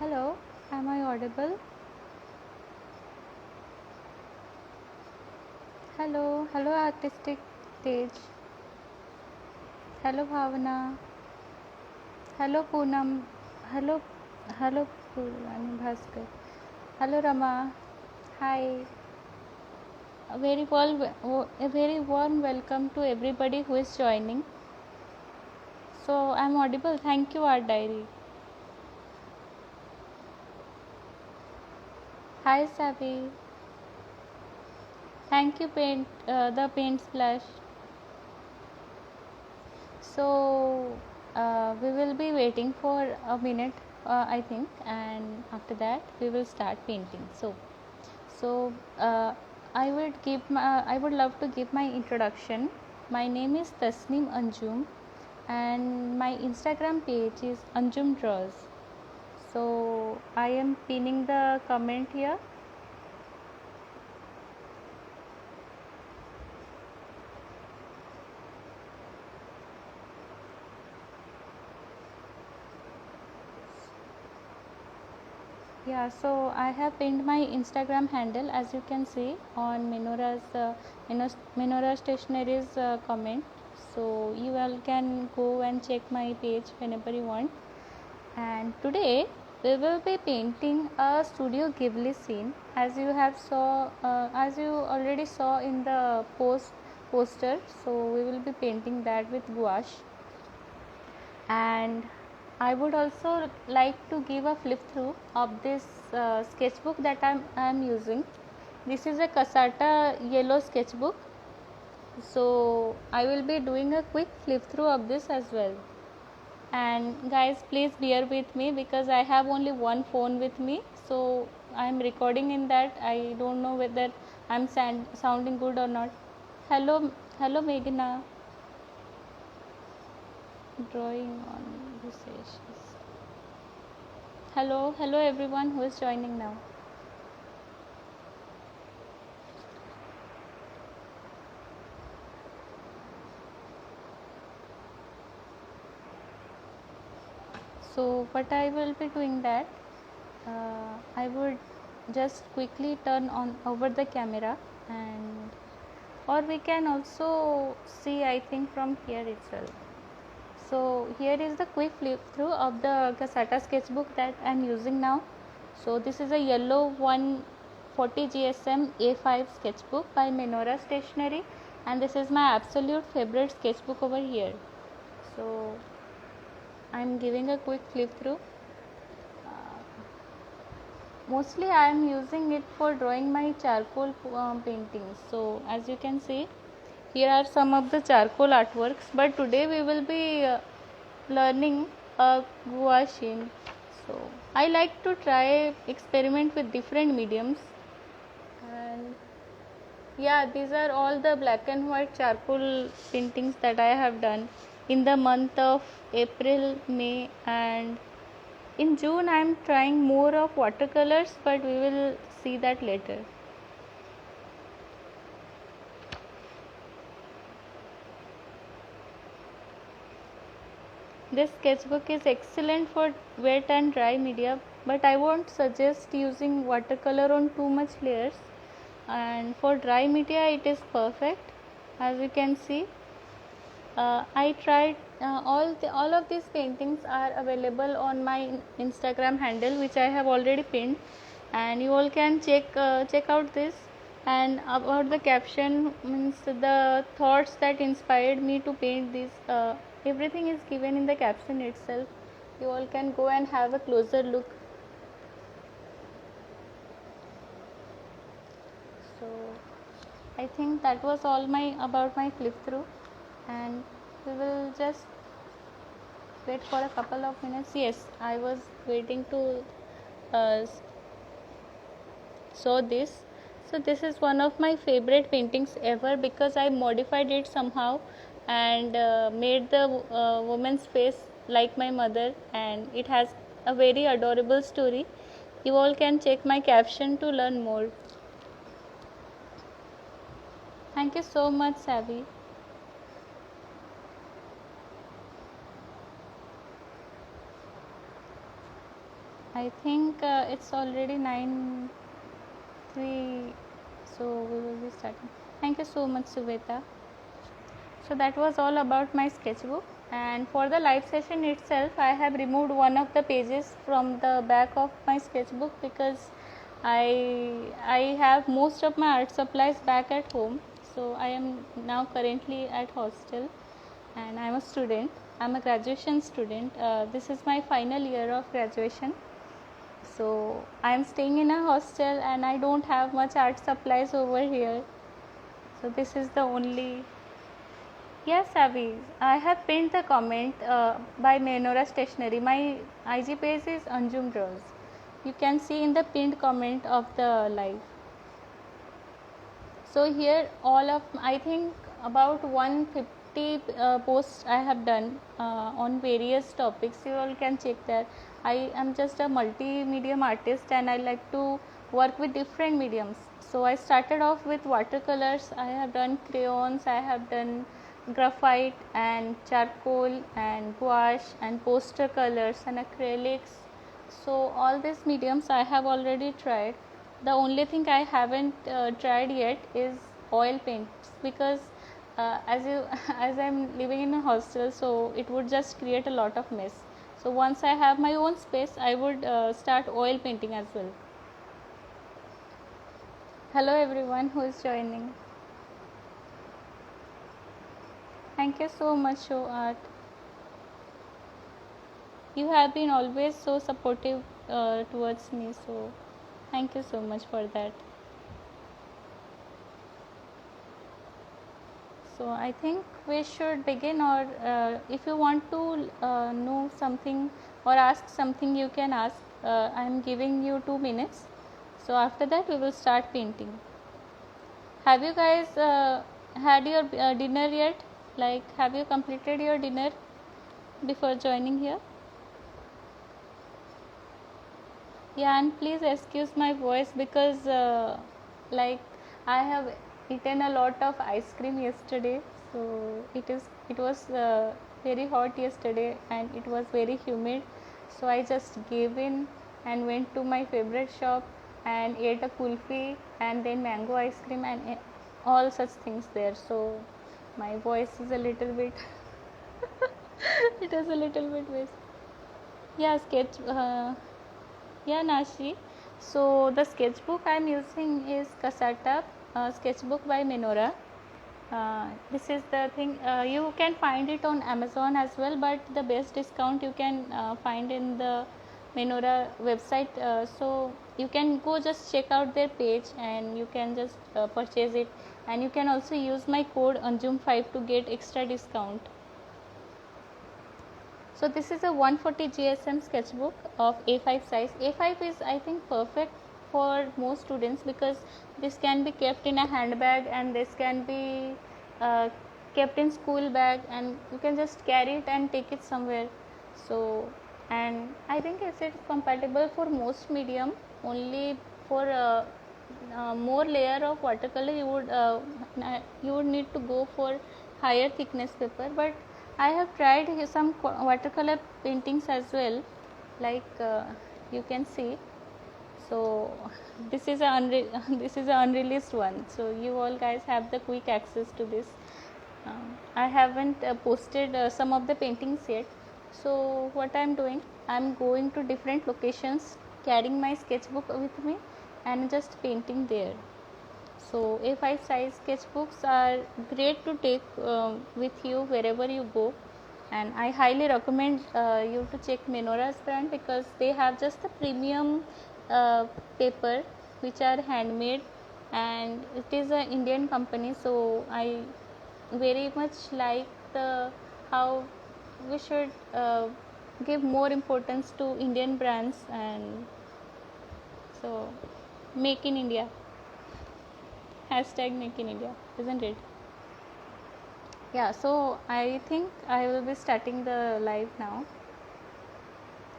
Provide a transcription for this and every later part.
Hello, am I audible? Hello, artistic stage. Hello, Bhavana. Hello, Poonam. Hello, hello, Purani Bhaskar. Hello, Rama. Hi. A very warm welcome to everybody who is joining. So, I'm audible. Thank you, Art Diary. Hi, Savi. Thank you, the paint splash. So we will be waiting for a minute, I think, and after that we will start painting. So I would love to give my introduction. My name is Tasneem Anjum, and my Instagram page is Anjum Draws. So I am pinning the comment here. Yeah, so I have pinned my Instagram handle, as you can see on MENORAH Stationery's comment. So you all can go and check my page whenever you want. And today we will be painting a Studio Ghibli scene, as as you already saw in the poster. So we will be painting that with gouache. And I would also like to give a flip through of this sketchbook that I am using. This is a Casata yellow sketchbook. So I will be doing a quick flip through of this as well. And guys, please bear with me because I have only one phone with me. So I am recording in that. I don't know whether I am sounding good or not. Hello Meghna. Drawing on this issues. Hello everyone who is joining now. So what I will be doing that I would just quickly turn on over the camera, and or we can also see, I think, from here itself. So here is the quick flip through of the Casata sketchbook that I am using now. So this is a yellow 140 GSM A5 sketchbook by MENORAH Stationery, and this is my absolute favorite sketchbook over here. So I am giving a quick flip through. Mostly I am using it for drawing my charcoal paintings. So as you can see, here are some of the charcoal artworks, but today we will be learning gouache. So I like to try experiment with different mediums, and yeah, these are all the black and white charcoal paintings that I have done in the month of April, May, and in June I am trying more of watercolors, but we will see that later. This sketchbook is excellent for wet and dry media, but I won't suggest using watercolor on too much layers, and for dry media it is perfect. As you can see, I tried all of these paintings are available on my Instagram handle, which I have already pinned, and you all can check out this. And about the caption, means the thoughts that inspired me to paint this, everything is given in the caption itself. You all can go and have a closer look. So I think that was all about my flip through, and we will just wait for a couple of minutes. Yes, I was waiting to uh, show this. So this is one of my favorite paintings ever because I modified it somehow and made the woman's face like my mother, and it has a very adorable story. You all can check my caption to learn more. Thank you so much, Savi. I think it's already 9:03, so we will be starting. Thank you so much, Suveta. So that was all about my sketchbook, and for the live session itself I have removed one of the pages from the back of my sketchbook because I have most of my art supplies back at home. So I am now currently at hostel and I am a student. I am a graduation student. This is my final year of graduation. So I am staying in a hostel and I don't have much art supplies over here. So this is the only. Yes, Avi, I have pinned the comment by MENORAH Stationery. My IG page is Anjum Draws. You can see in the pinned comment of the live. So here all of, I think about 150 posts I have done on various topics. You all can check that. I am just a multimedia artist and I like to work with different mediums. So I started off with watercolors. I have done crayons. I have done graphite and charcoal and gouache and poster colors and acrylics. So all these mediums I have already tried. The only thing I haven't tried yet is oil paints because as you as I'm living in a hostel, so it would just create a lot of mess. So once I have my own space, I would start oil painting as well. Hello everyone who is joining. Thank you so much, Show Art. You have been always so supportive towards me, so thank you so much for that. So I think we should begin, or if you want to know something or ask something, you can ask. I am giving you 2 minutes. So after that we will start painting. Have you guys had your dinner yet? Like, have you completed your dinner before joining here? Yeah, and please excuse my voice because like I have eaten a lot of ice cream yesterday, so it was very hot yesterday and it was very humid, so I just gave in and went to my favorite shop and ate a kulfi and then mango ice cream and all such things there. So my voice is a little bit it is a little bit waste. Yeah, sketch. Yeah, Nashi. So the sketchbook I am using is Casata sketchbook by MENORAH. This is the thing. You can find it on Amazon as well, but the best discount you can find in the MENORAH website. So you can go just check out their page and you can just purchase it. And you can also use my code Anjum5 to get extra discount. So this is a 140 GSM sketchbook of A5 size. A5 is, I think, perfect for most students because this can be kept in a handbag and this can be kept in school bag and you can just carry it and take it somewhere. So, and I think it's compatible for most medium. Only for more layer of watercolor you would need to go for higher thickness paper, but I have tried some watercolor paintings as well, like you can see. So this is this is an unreleased one, so you all guys have the quick access to this. I haven't posted some of the paintings yet. So what I am doing, I am going to different locations, carrying my sketchbook with me and just painting there. So A5 size sketchbooks are great to take with you wherever you go, and I highly recommend you to check MENORAH's brand because they have just the premium paper which are handmade, and it is an Indian company. So I very much like the how we should give more importance to Indian brands, and so make in India. Hashtag make in India, isn't it? Yeah, so I think I will be starting the live now.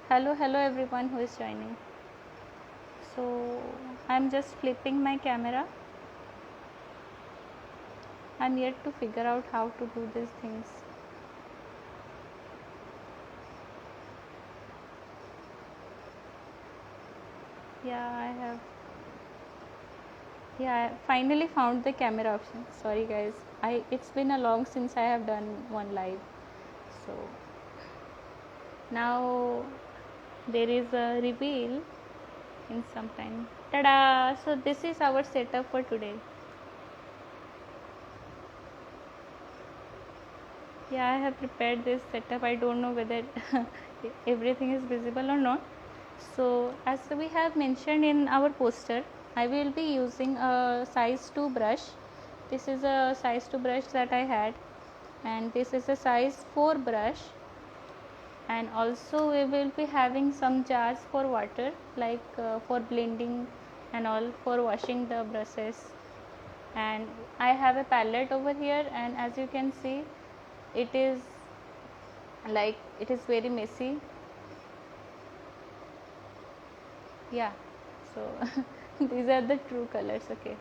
Hello everyone who is joining. So I'm just flipping my camera. I'm yet to figure out how to do these things. Yeah, I have. Yeah, I finally found the camera option. Sorry guys, it's been a long since I have done one live. So now there is a reveal in some time. Ta-da! So this is our setup for today. Yeah, I have prepared this setup. I don't know whether everything is visible or not. So as we have mentioned in our poster, I will be using a size 2 brush. This is a size 2 brush that I had, and this is a size 4 brush, and also we will be having some jars for water, like for blending and all, for washing the brushes. And I have a palette over here, and as you can see, it is very messy. Yeah, so these are the true colors. Okay,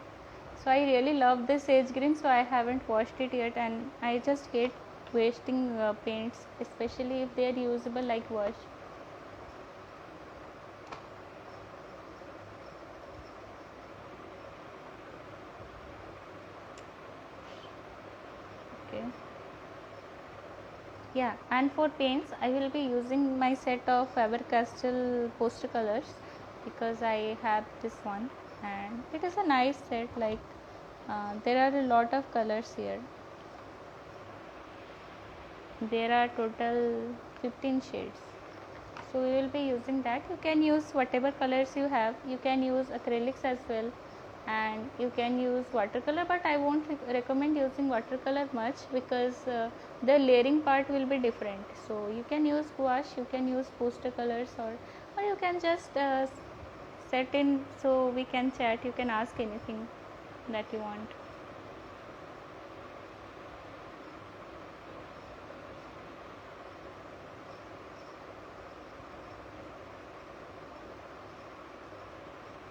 so I really love this sage green, so I haven't washed it yet, and I just hate wasting paints, especially if they are usable like wash. Okay. Yeah, and for paints I will be using my set of Faber-Castell poster colors, because I have this one, and it is a nice set. Like there are a lot of colors here. There are total 15 shades, so we will be using that. You can use whatever colors you have. You can use acrylics as well, and you can use watercolor, but I won't recommend using watercolor much, because the layering part will be different. So you can use gouache, you can use poster colors, or you can just set in, so we can chat. You can ask anything that you want.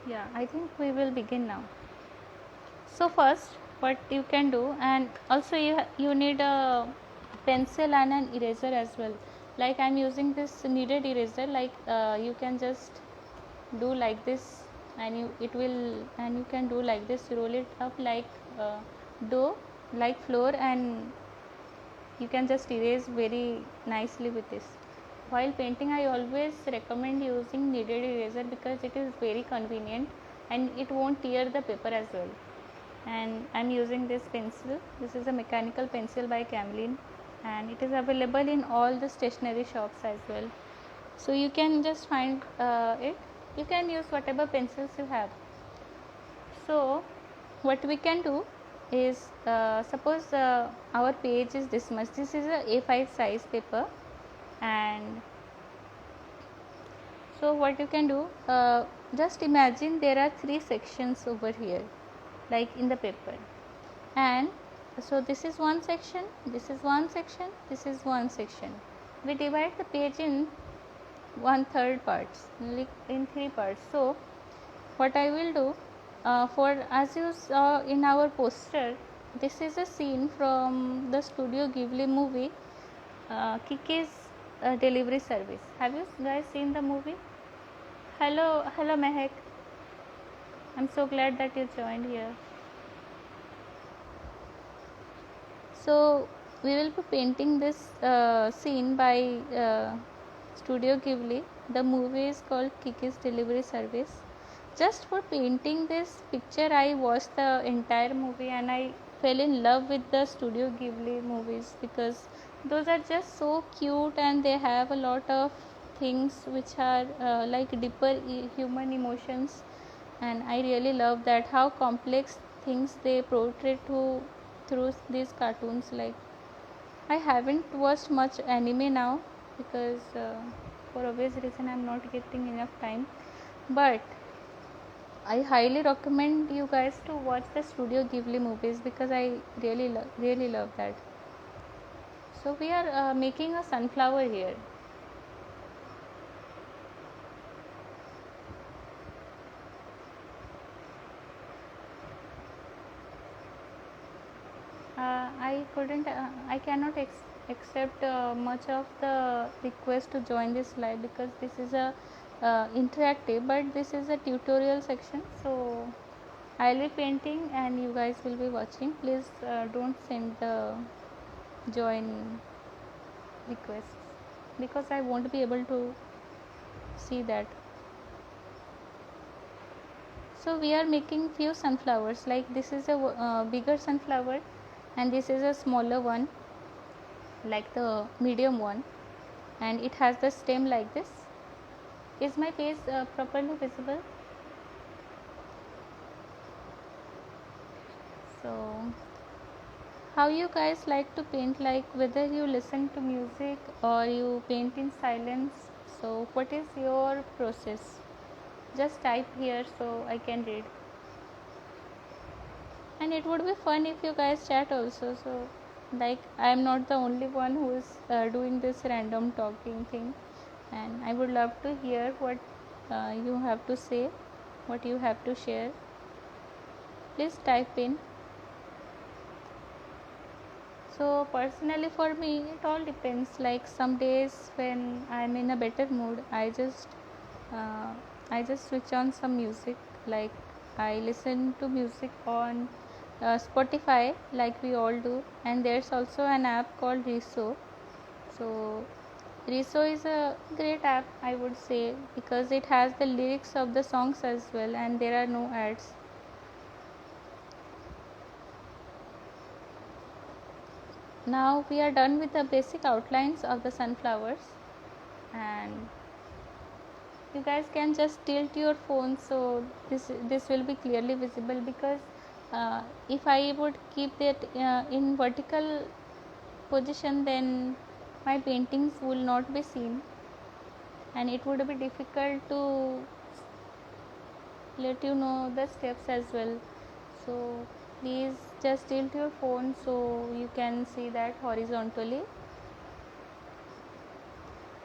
Yeah, I think we will begin now. So first, what you can do, and also you need a pencil and an eraser as well. Like I'm using this kneaded eraser. Like you can just do like this, and you can do like this. Roll it up like dough, like flour, and you can just erase very nicely with this. While painting, I always recommend using kneaded eraser, because it is very convenient and it won't tear the paper as well. And I'm using this pencil. This is a mechanical pencil by Camlin, and it is available in all the stationery shops as well. So you can just find it. You can use whatever pencils you have. So what we can do is, suppose our page is this much. This is a A5 size paper, and so what you can do, just imagine there are 3 sections over here, like in the paper. And so this is one section, this is one section, this is one section. We divide the page in 1/3 parts, like in 3 parts. So what I will do, for as you saw in our poster, this is a scene from the Studio Ghibli movie, Kiki's Delivery Service. Have you guys seen the movie? Hello Mehak. I'm so glad that you joined here. So we will be painting this scene by Studio Ghibli. The movie is called Kiki's Delivery Service. Just for painting this picture, I watched the entire movie, and I fell in love with the Studio Ghibli movies, because those are just so cute, and they have a lot of things which are like deeper human emotions, and I really love that how complex things they portray through these cartoons. Like I haven't watched much anime now, because for obvious reason I'm not getting enough time, but I highly recommend you guys to watch the Studio Ghibli movies, because I really love that. So we are making a sunflower here. I cannot accept much of the request to join this live, because this is a interactive, but this is a tutorial section, so I'll be painting and you guys will be watching. Please don't send the join requests because I won't be able to see that. So we are making few sunflowers, like this is a bigger sunflower and this is a smaller one, like the medium one, and it has the stem like this. Is my face properly visible? So how you guys like to paint, like whether you listen to music or you paint in silence? So what is your process? Just type here so I can read. And it would be fun if you guys chat also, so like I am not the only one who is doing this random talking thing, and I would love to hear what you have to say, what you have to share. Please type in. So personally for me it all depends, like some days when I am in a better mood, uh, I just switch on some music, like I listen to music on Spotify like we all do, and there's also an app called Reso. So Reso is a great app, I would say, because it has the lyrics of the songs as well and there are no ads. Now we are done with the basic outlines of the sunflowers, and you guys can just tilt your phone so this will be clearly visible, because if I would keep it in vertical position, then my paintings will not be seen and it would be difficult to let you know the steps as well. So please just tilt your phone so you can see that horizontally.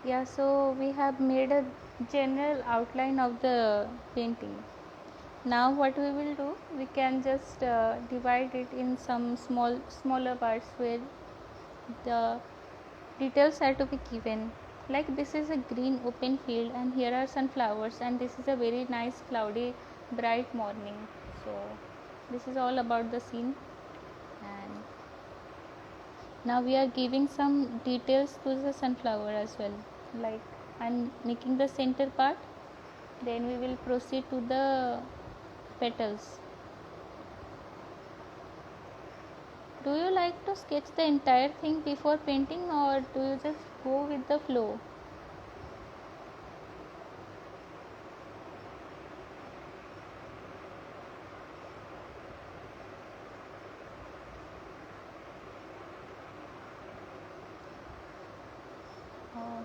Yeah, so we have made a general outline of the painting. Now what we will do, we can just divide it in some smaller parts where the details are to be given. Like this is a green open field and here are sunflowers, and this is a very nice cloudy bright morning. So this is all about the scene, and now we are giving some details to the sunflower as well. Like I'm making the center part, then we will proceed to the petals. Do you like to sketch the entire thing before painting, or do you just go with the flow? Oh.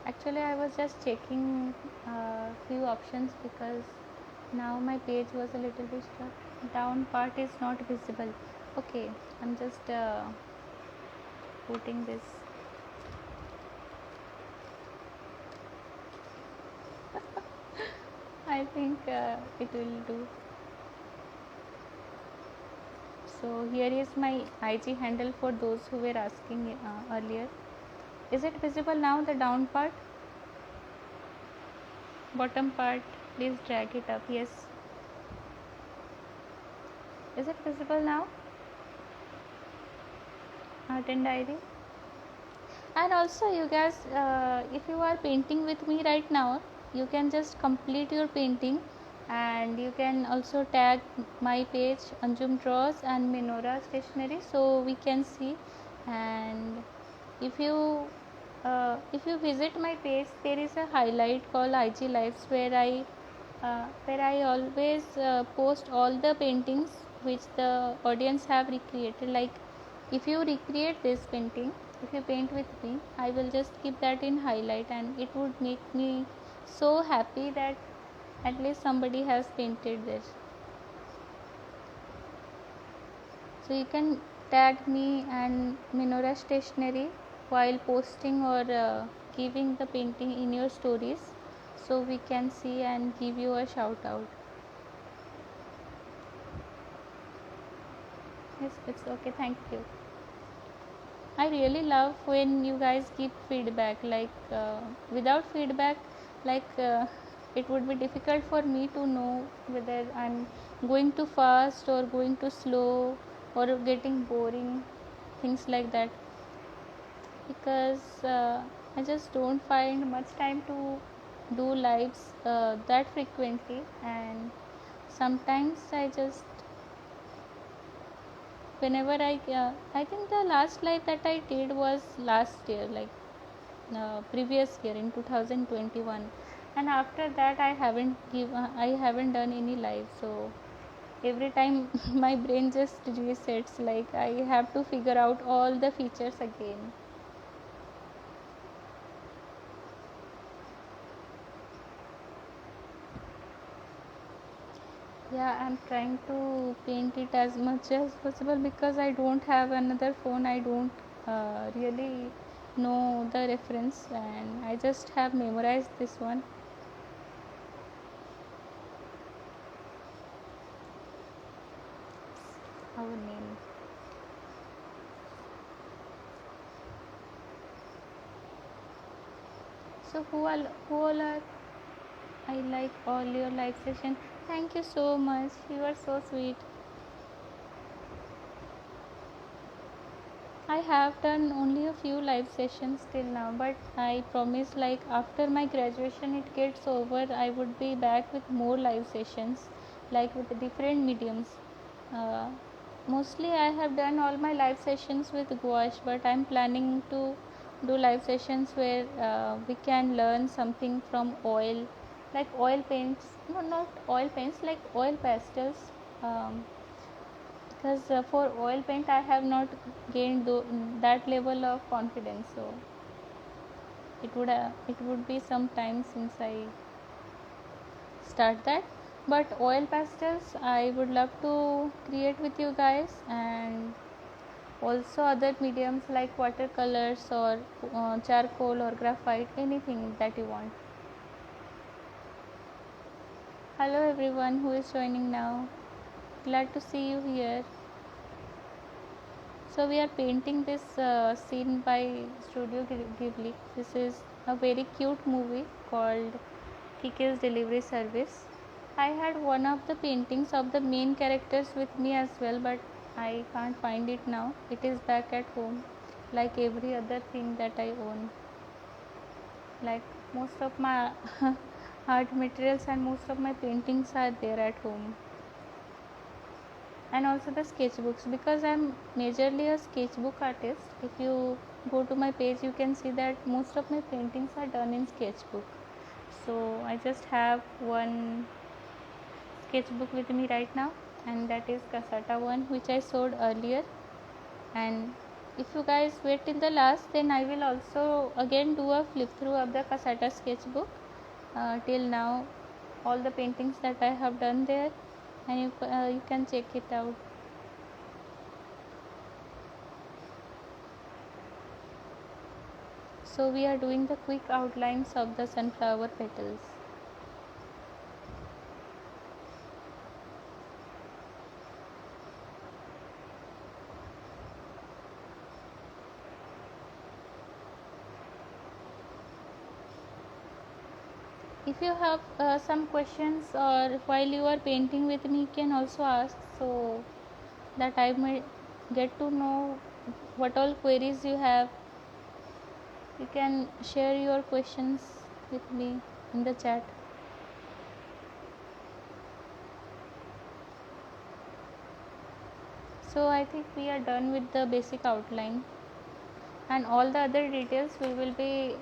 Actually, I was just checking a few options because now my page was a little bit stuck. Down part is not visible. Okay, I'm just putting this. I think it will do. So here is my IG handle for those who were asking earlier. Is it visible now, the down part? Bottom part, please drag it up. Yes. Is it visible now? Art and diary. And also you guys, if you are painting with me right now, you can just complete your painting, and you can also tag my page Anjum Draws and MENORAH Stationery, so we can see. And if you visit my page, there is a highlight called IG Lives where I always post all the paintings which the audience have recreated. Like if you recreate this painting, if you paint with me, I will just keep that in highlight, and it would make me so happy that at least somebody has painted this. So you can tag me and MENORAH Stationery while posting or giving the painting in your stories, so we can see and give you a shout out. Yes, it's okay, thank you. I really love when you guys give feedback. Like without feedback, like it would be difficult for me to know whether I'm going too fast or going too slow or getting boring, things like that. Because I just don't find much time to do lives that frequently, and sometimes I just whenever I think the last live that I did was last year, like previous year in 2021, and after that I haven't done any live. So every time my brain just resets, like I have to figure out all the features again. Yeah, I'm trying to paint it as much as possible because I don't have another phone. I don't really know the reference, and I just have memorized this one. Our name. So who all are I like all your live session. Thank you so much. You are so sweet. I have done only a few live sessions till now, but I promise like after my graduation it gets over, I would be back with more live sessions, like with different mediums. Uh, Mostly I have done all my live sessions with gouache, but I'm planning to do live sessions where we can learn something from oil, like oil paints. No, not oil paints, like oil pastels. Um, because for oil paint I have not gained that level of confidence, so it would be some time since I start that. But oil pastels I would love to create with you guys, and also other mediums like watercolors or charcoal or graphite, anything that you want. Hello everyone who is joining now, glad to see you here. So we are painting this scene by Studio Ghibli. This is a very cute movie called Kiki's Delivery Service. I had one of the paintings of the main characters with me as well, but I can't find it now. It is back at home, like every other thing that I own. Like most of my art materials and most of my paintings are there at home. And also the sketchbooks, because I'm majorly a sketchbook artist. If you go to my page you can see that most of my paintings are done in sketchbook. So I just have one sketchbook with me right now, and that is Casata one, which I showed earlier. And if you guys wait till the last, then I will also again do a flip through of the Casata sketchbook. Till now all the paintings that I have done there, and you can check it out. So we are doing the quick outlines of the sunflower petals. If you have some questions or while you are painting with me, you can also ask, so that I may get to know what all queries you have. You can share your questions with me in the chat. So I think we are done with the basic outline, and all the other details we will be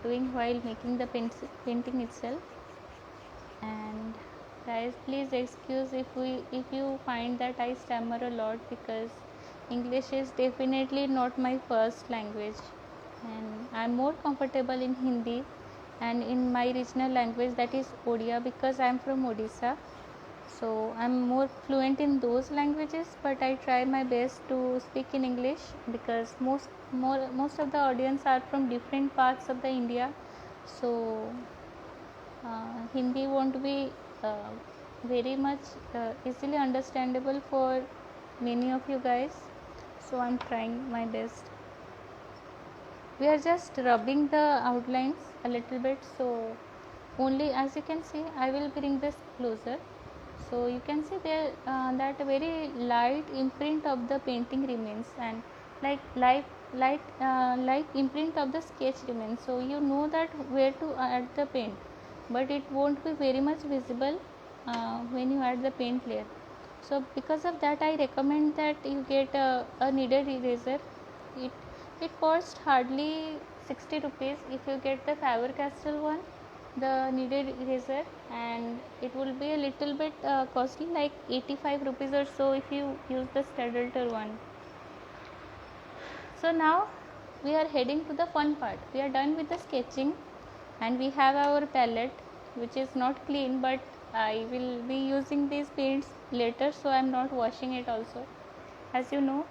doing while making the painting itself. And guys, please excuse if you find that I stammer a lot, because English is definitely not my first language, and I'm more comfortable in Hindi and in my regional language, that is Odia, because I'm from Odisha. So I'm more fluent in those languages, but I try my best to speak in English, because most of the audience are from different parts of the India. So Hindi won't be uh, very much easily understandable for many of you guys. So I'm trying my best. we are just rubbing the outlines a little bit. So only, as you can see, I will bring this closer. So you can see there that a very light imprint of the painting remains, and like light imprint of the sketch remains. So you know that where to add the paint, but it won't be very much visible when you add the paint layer. So because of that, I recommend that you get a kneaded eraser. It costs hardly 60 rupees if you get the Faber-Castell one, the kneaded eraser, and it will be a little bit costly, like 85 rupees or so if you use the Staedtler one. So now we are heading to the fun part. We are done with the sketching, and we have our palette, which is not clean, but I will be using these paints later, so I am not washing it also, as you know.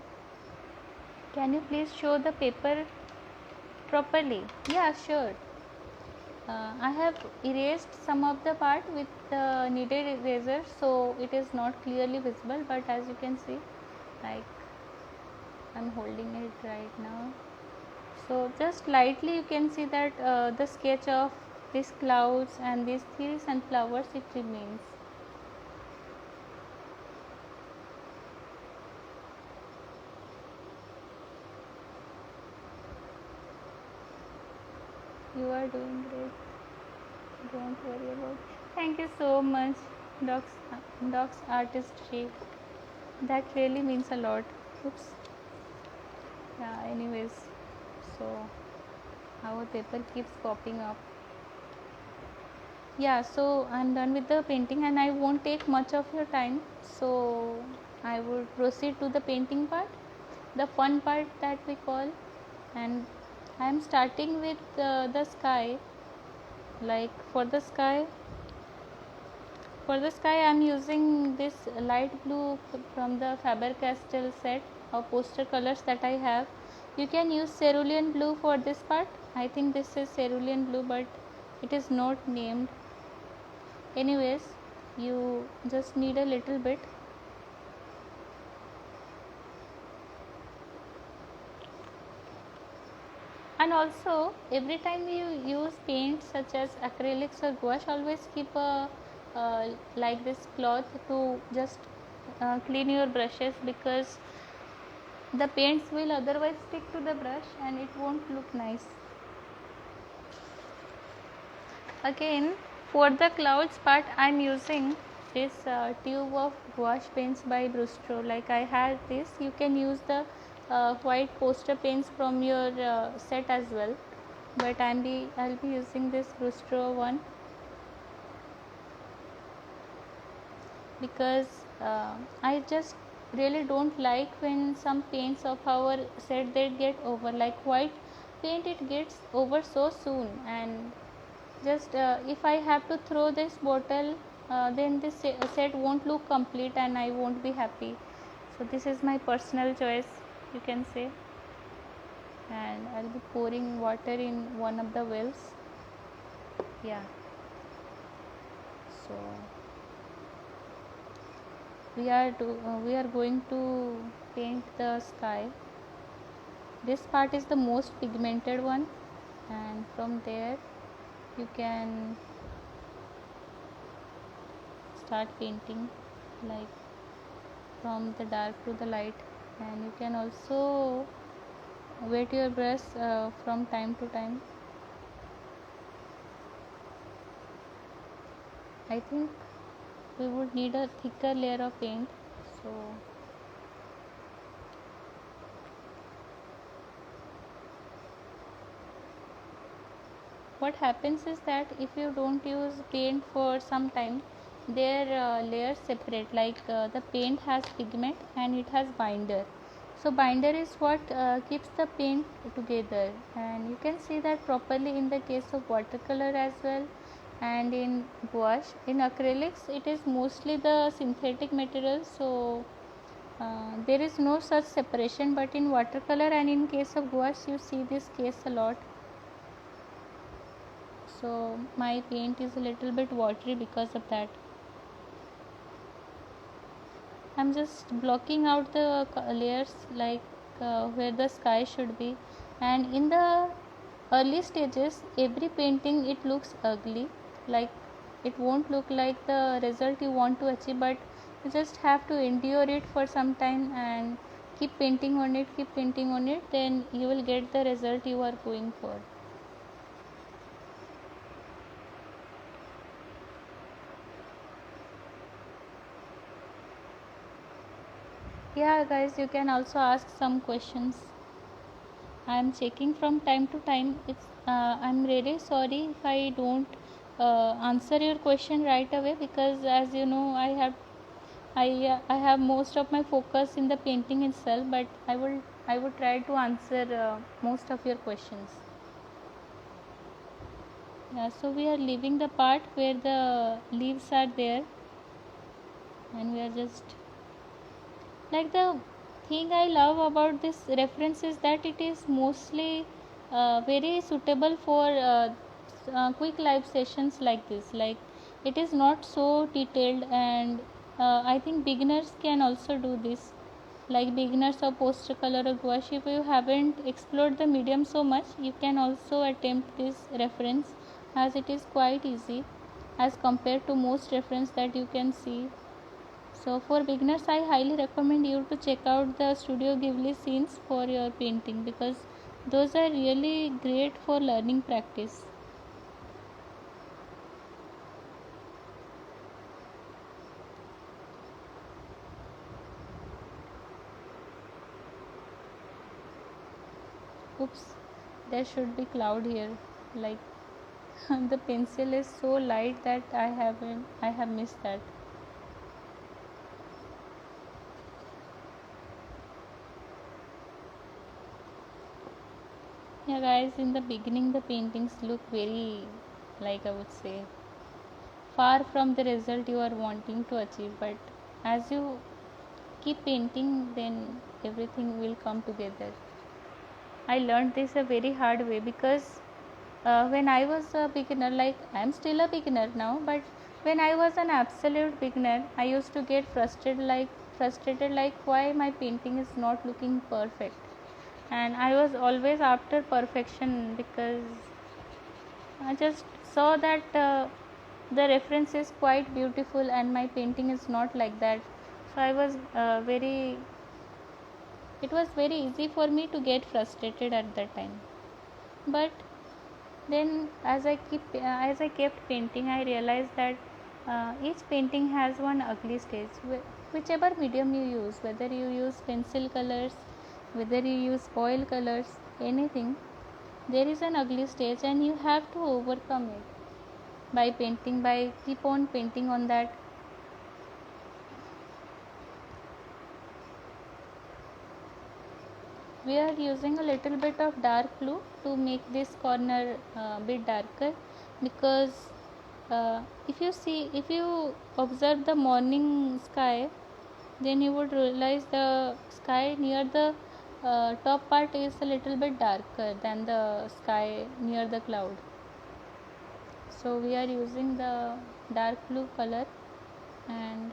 Can you please show the paper properly? Yeah, sure. I have erased some of the part with the kneaded eraser, so it is not clearly visible, but as you can see, like I'm holding it right now. So just lightly you can see that the sketch of these clouds and these trees and flowers, it remains. You are doing great. Don't worry about it. Thank you so much, Doc's artistry. That really means a lot. Oops. Yeah, anyways, so our paper keeps popping up. Yeah, so I'm done with the painting and I won't take much of your time. So I would proceed to the painting part, the fun part that we call. And I'm starting with the sky. Like for the sky I'm using this light blue from the Faber-Castell set of poster colors that I have. You can use cerulean blue for this part. I think this is cerulean blue, but it is not named. Anyways, you just need a little bit. And also, every time you use paints such as acrylics or gouache, always keep a like this cloth to just clean your brushes, because the paints will otherwise stick to the brush and it won't look nice. Again, for the clouds part, I am using this tube of gouache paints by Brustro. Like I had this, you can use the white poster paints from your set as well, but I'll be using this Brustro one, because I just really don't like when some paints of our set they get over, like white paint, it gets over so soon, and just if I have to throw this bottle, then this set won't look complete and I won't be happy. So this is my personal choice, you can say. And I'll be pouring water in one of the wells. Yeah, so we are going to paint the sky. This part is the most pigmented one, and from there you can start painting, like from the dark to the light. And you can also wet your brush from time to time. I think we would need a thicker layer of paint, so what happens is that if you don't use paint for some time, their layers separate, like the paint has pigment and it has binder. So binder is what keeps the paint together, and you can see that properly in the case of watercolor as well, and in gouache. In acrylics it is mostly the synthetic material, so there is no such separation, but in watercolor and in case of gouache you see this case a lot. So my paint is a little bit watery because of that. I'm just blocking out the layers, like where the sky should be. And in the early stages, every painting it looks ugly, like it won't look like the result you want to achieve, but you just have to endure it for some time and keep painting on it, keep painting on it, then you will get the result you are going for. Yeah guys, you can also ask some questions. I am checking from time to time. I'm really sorry if I don't answer your question right away, because as you know I have most of my focus in the painting itself, but I would try to answer most of your questions. Yeah, so we are leaving the part where the leaves are there, and we are just like the thing I love about this reference is that it is mostly very suitable for quick live sessions like this. Like it is not so detailed, and I think beginners can also do this. Like beginners of poster color or gouache, if you haven't explored the medium so much, you can also attempt this reference, as it is quite easy as compared to most reference that you can see. So for beginners, I highly recommend you to check out the Studio Ghibli scenes for your painting, because those are really great for learning practice. Oops, there should be cloud here. Like the pencil is so light that I have missed that. Yeah guys, in the beginning the paintings look very, like I would say, far from the result you are wanting to achieve, but as you keep painting, then everything will come together. I learned this a very hard way, because when I was a beginner, like I am still a beginner now, but when I was an absolute beginner, I used to get frustrated like why my painting is not looking perfect, and I was always after perfection, because I just saw that the reference is quite beautiful and my painting is not like that. So I was it was very easy for me to get frustrated at that time. But then as I kept painting, I realized that each painting has one ugly stage. Whichever medium you use, whether you use pencil colors, whether you use oil colors, anything, there is an ugly stage and you have to overcome it by painting, by keep on painting on that. We are using a little bit of dark blue to make this corner bit darker, because if you observe the morning sky, then you would realize the sky near the top part is a little bit darker than the sky near the cloud. So we are using the dark blue color, and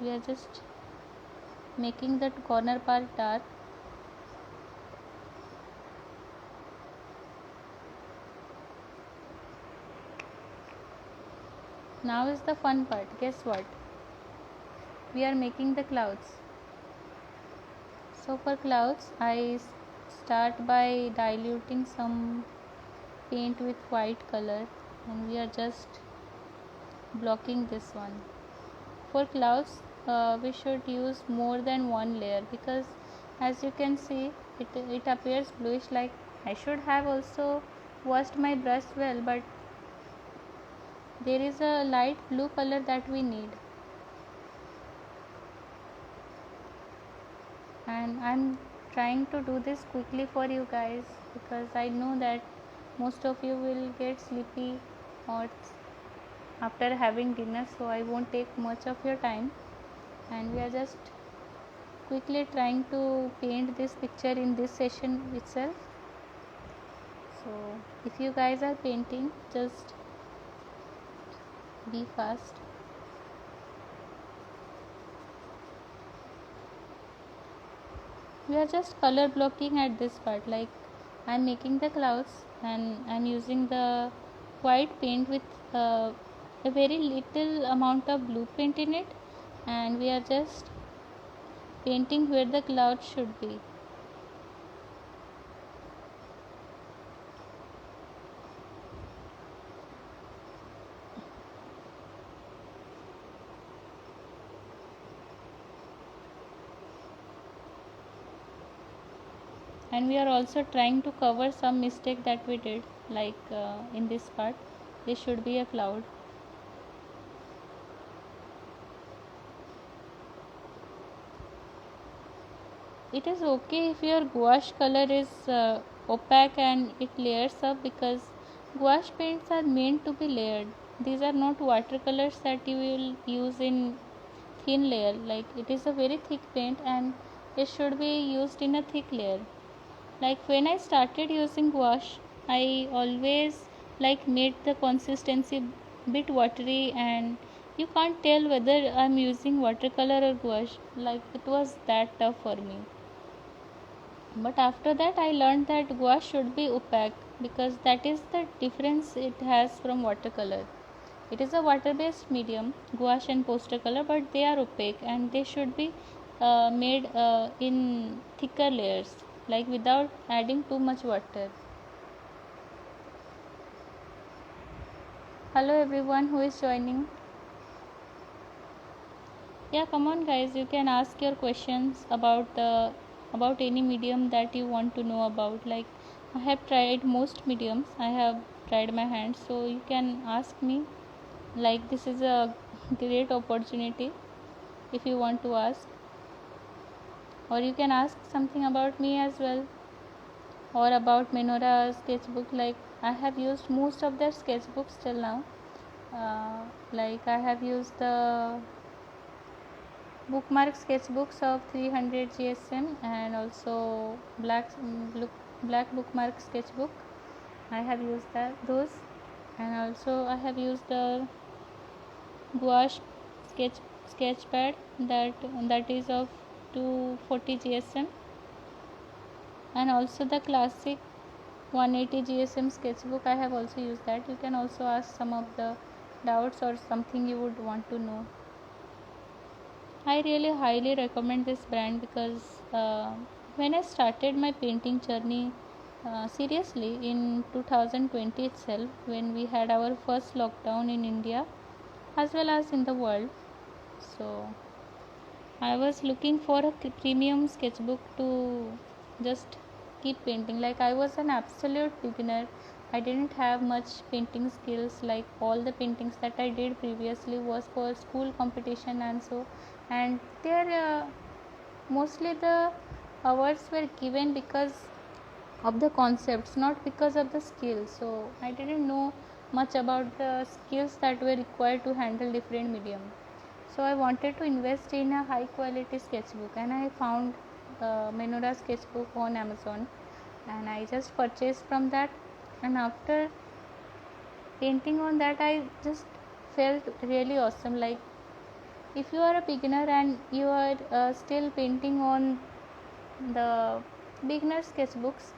we are just making the corner part dark. Now is the fun part. Guess what? We are making the clouds. So for clouds, I start by diluting some paint with white color, and we are just blocking this one. For clouds, we should use more than one layer, because as you can see, it appears bluish. Like I should have also washed my brush well, but there is a light blue color that we need, and I'm trying to do this quickly for you guys, because I know that most of you will get sleepy or after having dinner, so I won't take much of your time, and we are just quickly trying to paint this picture in this session itself. So if you guys are painting, just be fast. We are just color blocking at this part, like I'm making the clouds and I'm using the white paint with a very little amount of blue paint in it, and we are just painting where the cloud should be. And we are also trying to cover some mistake that we did, like in this part this should be a cloud. It is okay if your gouache color is opaque and it layers up, because gouache paints are meant to be layered. These are not watercolors that you will use in thin layer. Like, it is a very thick paint and it should be used in a thick layer. Like, when I started using gouache, I always like made the consistency bit watery, and you can't tell whether I'm using watercolor or gouache. Like, it was that tough for me. But after that I learned that gouache should be opaque, because that is the difference it has from watercolor. It is a water based medium, gouache and poster color, but they are opaque and they should be made in thicker layers, like without adding too much water. Hello everyone who is joining. Yeah, come on guys, you can ask your questions about any medium that you want to know about. Like, I have tried most mediums, I have tried my hands, so you can ask me. Like, this is a great opportunity if you want to ask, or you can ask something about me as well, or about MENORAH sketchbook. Like, I have used most of their sketchbooks till now. Like, I have used the bookmark sketchbooks of 300 GSM, and also black bookmark sketchbook. I have used those, and also I have used the gouache sketchpad that is of 240 GSM, and also the classic 180 GSM sketchbook. I have also used that. You can also ask some of the doubts or something you would want to know. I really highly recommend this brand, because when I started my painting journey seriously in 2020 itself, when we had our first lockdown in India as well as in the world, so I was looking for a premium sketchbook to just keep painting. Like, I was an absolute beginner. I didn't have much painting skills. Like, all the paintings that I did previously was for school competition, and there mostly the awards were given because of the concepts, not because of the skills. So I didn't know much about the skills that were required to handle different medium. So I wanted to invest in a high quality sketchbook, and I found MENORAH sketchbook on Amazon, and I just purchased from that. And after painting on that, I just felt really awesome. Like, if you are a beginner and you are still painting on the beginner sketchbooks,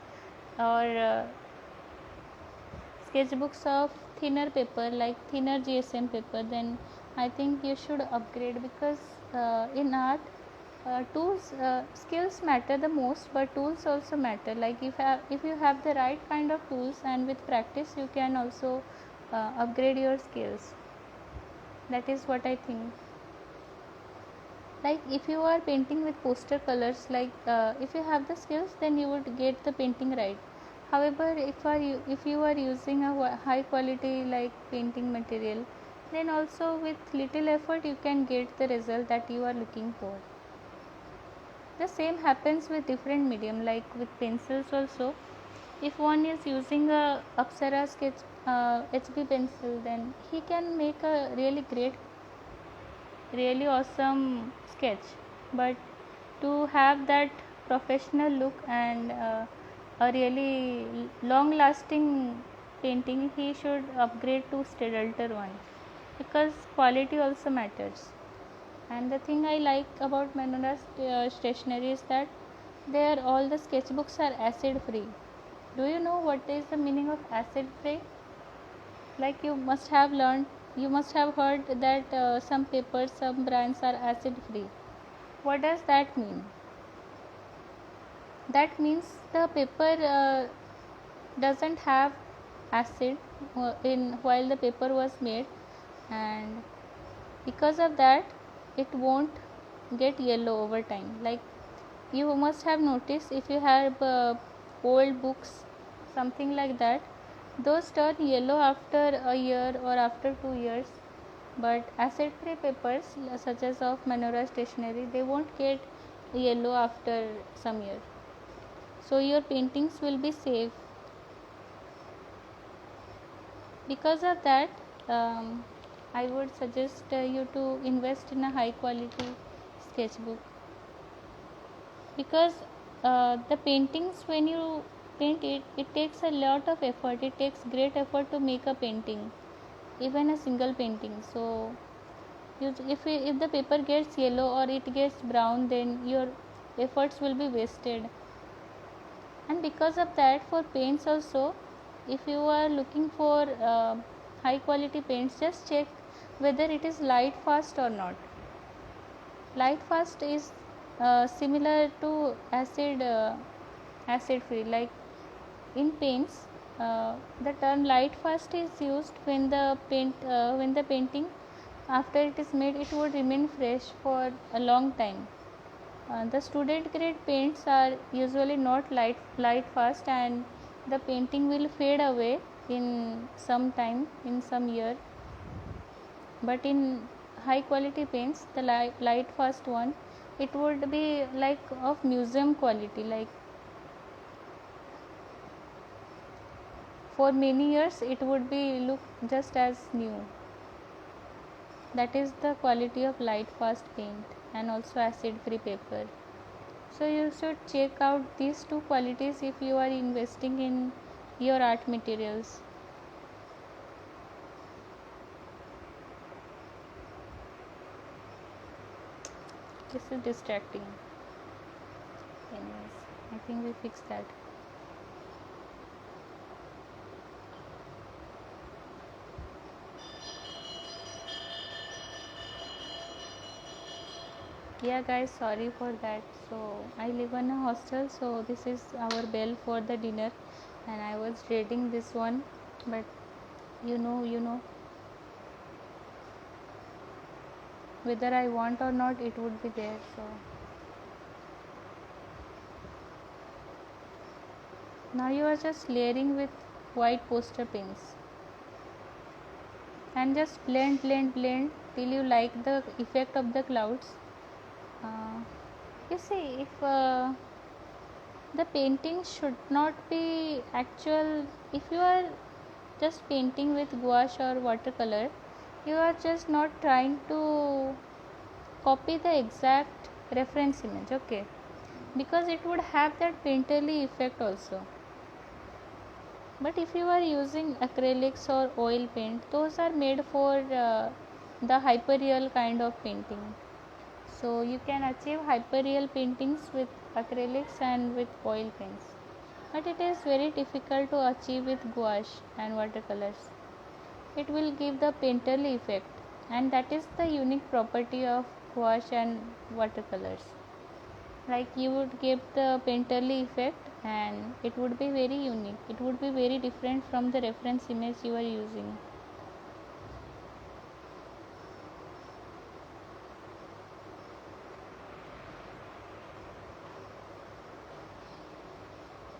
or sketchbooks of thinner paper, like thinner GSM paper, then I think you should upgrade, because in art, skills matter the most, but tools also matter. Like, if you have the right kind of tools, and with practice you can also upgrade your skills. That is what I think. Like, if you are painting with poster colors, like if you have the skills, then you would get the painting right. However, if you are using a high quality like painting material, then also with little effort you can get the result that you are looking for. The same happens with different medium, like with pencils also. If one is using a Apsara sketch HB pencil, then he can make a really awesome sketch. But to have that professional look and a really long lasting painting, he should upgrade to Stedalter one, because quality also matters. And the thing I like about MENORAH stationery is that there all the sketchbooks are acid free. Do you know what is the meaning of acid free? Like you must have learned, you must have heard that some papers, some brands are acid free. What does that mean? That means the paper doesn't have acid in while the paper was made, and because of that it won't get yellow over time. Like you must have noticed, if you have old books, something like that, those turn yellow after a year or after 2 years, but acid free papers such as of MENORAH stationery, they won't get yellow after some year, so your paintings will be safe. Because of that, I would suggest you to invest in a high quality sketchbook, because the paintings, when you paint it, it takes a lot of effort. It takes great effort to make a painting, even a single painting. So if the paper gets yellow or it gets brown, then your efforts will be wasted. And because of that, for paints also, if you are looking for high quality paints, just check whether it is light fast or not. Light fast is similar to acid free. Like in paints, the term light fast is used when the painting, after it is made, it would remain fresh for a long time. The student grade paints are usually not light fast, and the painting will fade away in some time, in some year. But in high quality paints, the light fast one, it would be like of museum quality, like for many years it would be look just as new. That is the quality of light fast paint and also acid free paper. So you should check out these two qualities if you are investing in your art materials. This is distracting. Anyways, I think we fixed that. Yeah guys, sorry for that. So I live in a hostel, so this is our bell for the dinner, and I was reading this one, but you know whether I want or not, it would be there. So now you are just layering with white poster pins and just blend till you like the effect of the clouds. You see, if the painting should not be actual, if you are just painting with gouache or watercolor, you are just not trying to copy the exact reference image, okay, because it would have that painterly effect also. But if you are using acrylics or oil paint, those are made for the hyperreal kind of painting. So you can achieve hyperreal paintings with acrylics and with oil paints, but it is very difficult to achieve with gouache and watercolors. It will give the painterly effect, and that is the unique property of gouache and watercolors. Like you would give the painterly effect, and it would be very unique. It would be very different from the reference image you are using.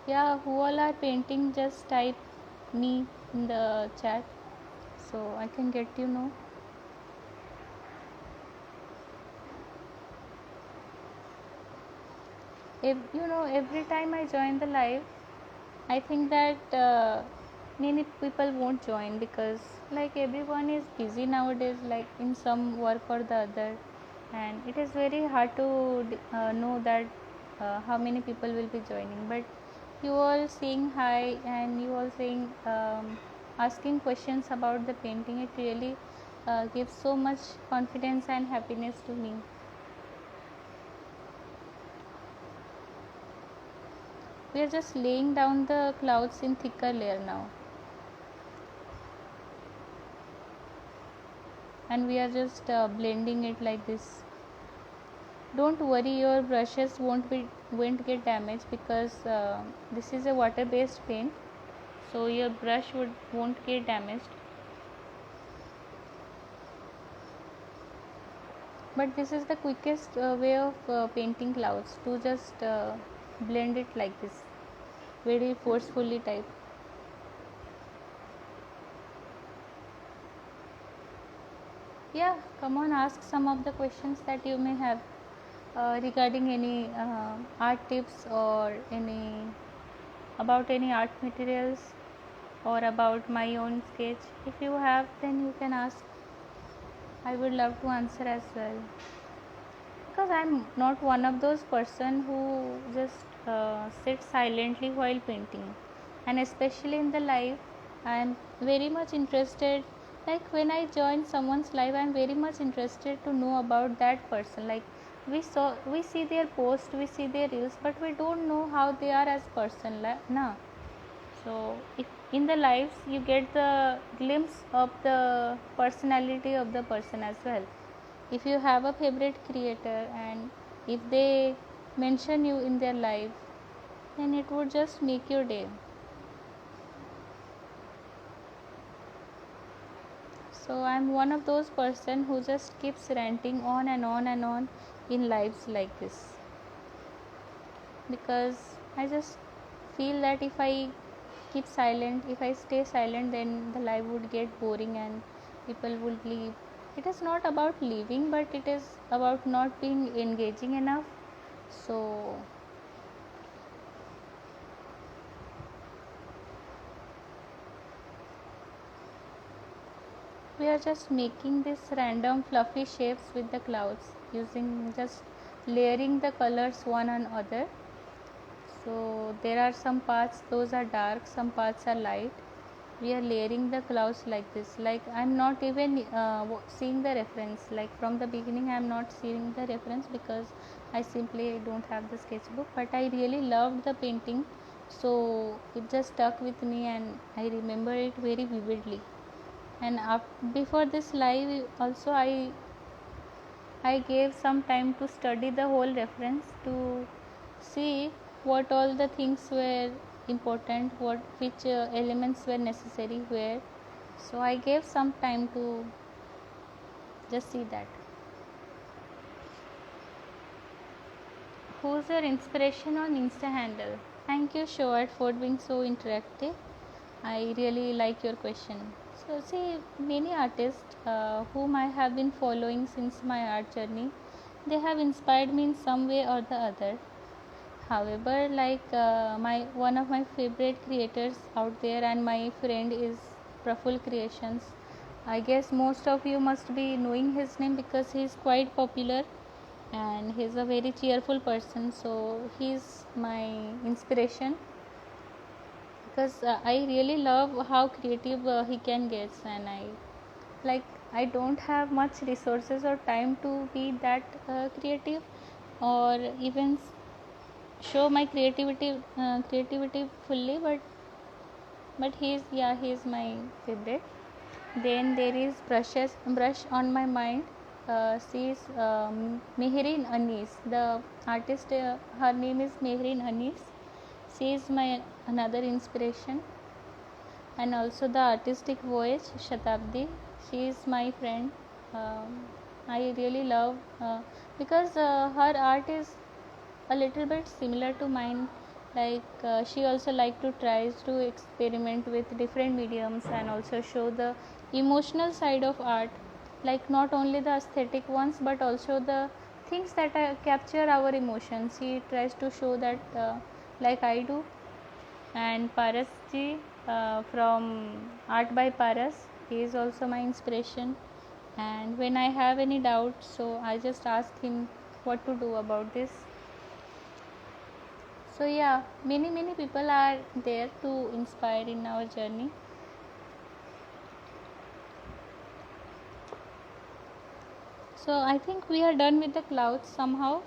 Yeah, who all are painting, just type me in the chat so I can get you know. If you know, every time I join the live, I think that many people won't join, because like everyone is busy nowadays, like in some work or the other, and it is very hard to know that how many people will be joining. But you all saying hi and you all saying asking questions about the painting, it really gives so much confidence and happiness to me. we are just laying down the clouds in thicker layer now, and we are just blending it like this. Don't worry, your brushes won't get damaged, because this is a water based paint, so your brush won't get damaged. But this is the quickest way of painting clouds, to just blend it like this, very forcefully type. Yeah, come on, ask some of the questions that you may have regarding any art tips, or about any art materials, or about my own sketch. If you have, then you can ask. I would love to answer as well, because I'm not one of those person who just sit silently while painting, and especially in the live, I'm very much interested. Like when I join someone's live, I'm very much interested to know about that person. Like we see their post, we see their reels, but we don't know how they are as person, na. So in the lives you get the glimpse of the personality of the person as well. If you have a favorite creator, and if they mention you in their life, then it would just make your day. So I'm one of those person who just keeps ranting on and on and on in lives like this, because I just feel that if I keep silent, if I stay silent, then the life would get boring and people would leave. It is not about leaving, but it is about not being engaging enough. So we are just making this random fluffy shapes with the clouds, using just layering the colors one on other. So there are some parts, those are dark, some parts are light. We are layering the clouds like this. Like I'm not even seeing the reference. Like from the beginning I'm not seeing the reference, because I simply don't have the sketchbook, but I really loved the painting, so it just stuck with me and I remember it very vividly. And before this live also, I gave some time to study the whole reference, to see what all the things were important, which elements were necessary where. So I gave some time to just see that. Who's your inspiration on Insta handle? Thank you, Short, for being so interactive. I really like your question. So, see, many artists whom I have been following since my art journey, they have inspired me in some way or the other. However, like my one of my favorite creators out there, and my friend is Praful Creations. I guess most of you must be knowing his name, because he is quite popular and he is a very cheerful person. So he is my inspiration, because I really love how creative he can get, and I don't have much resources or time to be that creative, or even show my creativity fully, but he is my favorite. Then there is brush on my mind. She is Mehreen Anis, the artist. Her name is Mehreen Anis. She is my another inspiration. And also the artistic voice Shatabdi, she is my friend. I really love, because her art is a little bit similar to mine. Like she also like to tries to experiment with different mediums, and also show the emotional side of art, like not only the aesthetic ones, but also the things that capture our emotions. She tries to show that, like I do. And Paras ji, from Art by Paras, he is also my inspiration. And when I have any doubt, so I just ask him what to do about this. So yeah, many people are there to inspire in our journey. So I think we are done with the clouds somehow.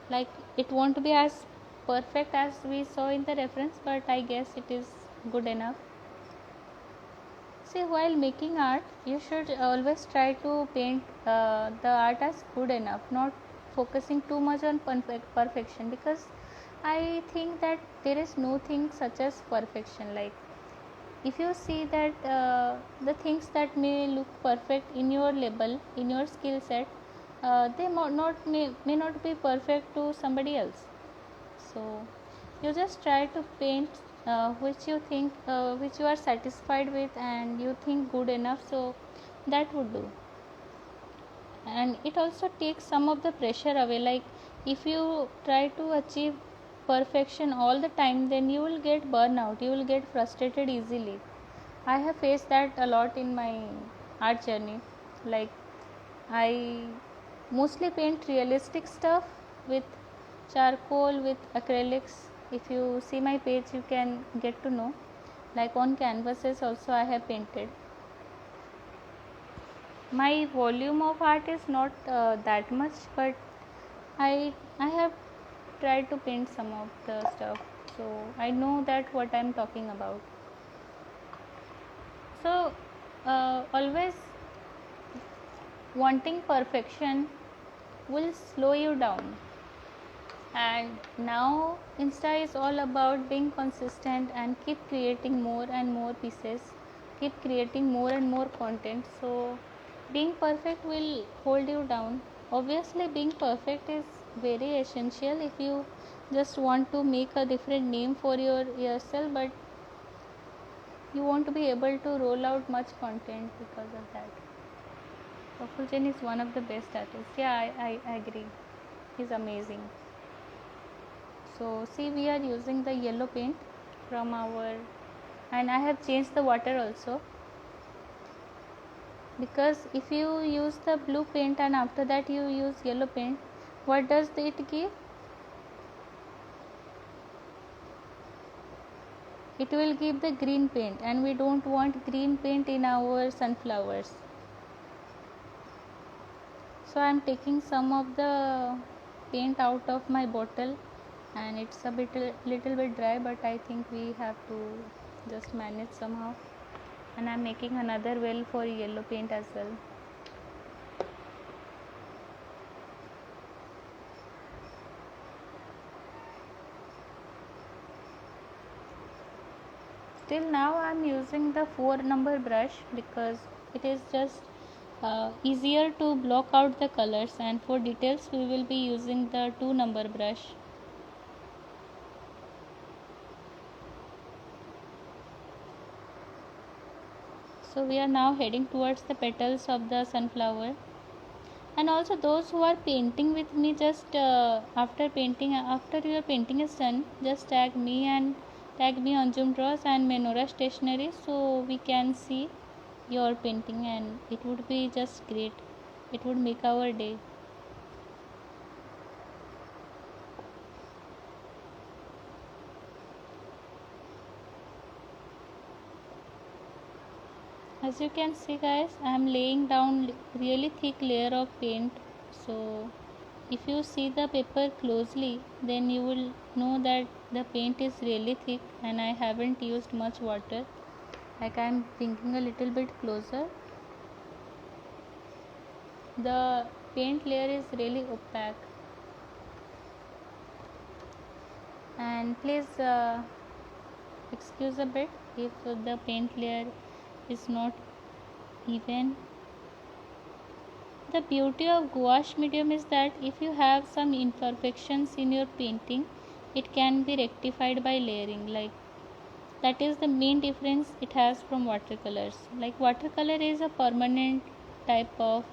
Like it won't be as perfect as we saw in the reference, but I guess it is good enough. See, while making art, you should always try to paint the art as good enough, not focusing too much on perfection, because I think that there is no thing such as perfection. Like, if you see that the things that may look perfect in your level, in your skill set, they may not be perfect to somebody else. So you just try to paint which you think, which you are satisfied with and you think good enough, so that would do. And it also takes some of the pressure away. Like, if you try to achieve perfection all the time, then you will get burnout, you will get frustrated easily. I have faced that a lot in my art journey. Like, I mostly paint realistic stuff with charcoal, with acrylics. If you see my page, you can get to know. Like, on canvases also I have painted. My volume of art is not that much, but I have tried to paint some of the stuff, so I know that what I am talking about. So always wanting perfection will slow you down. And now Insta is all about being consistent and keep creating more and more pieces, keep creating more and more content. So being perfect will hold you down. Obviously, being perfect is very essential if you just want to make a different name for yourself, but you won't be able to roll out much content because of that. Praful is one of the best artists. Yeah, I agree. He's amazing. So see, we are using the yellow paint from our, and I have changed the water also, because if you use the blue paint and after that you use yellow paint, what does it give? It will give the green paint, and we don't want green paint in our sunflowers. So I am taking some of the paint out of my bottle, and it's a little bit dry, but I think we have to just manage somehow. And I'm making another well for yellow paint as well. Till now I'm using the 4 number brush because it is just easier to block out the colors, and for details we will be using the 2 number brush. So we are now heading towards the petals of the sunflower. And also those who are painting with me, just after your painting is done, just tag me on Zoom Draws and MENORAH Stationery, so we can see your painting, and it would be just great. It would make our day. As you can see guys, I am laying down really thick layer of paint. So if you see the paper closely, then you will know that the paint is really thick and I haven't used much water. Like, I am bringing a little bit closer. The paint layer is really opaque, and please excuse a bit if the paint layer is not even. The beauty of gouache medium is that if you have some imperfections in your painting, it can be rectified by layering. Like, that is the main difference it has from watercolors. Like, watercolor is a permanent type of,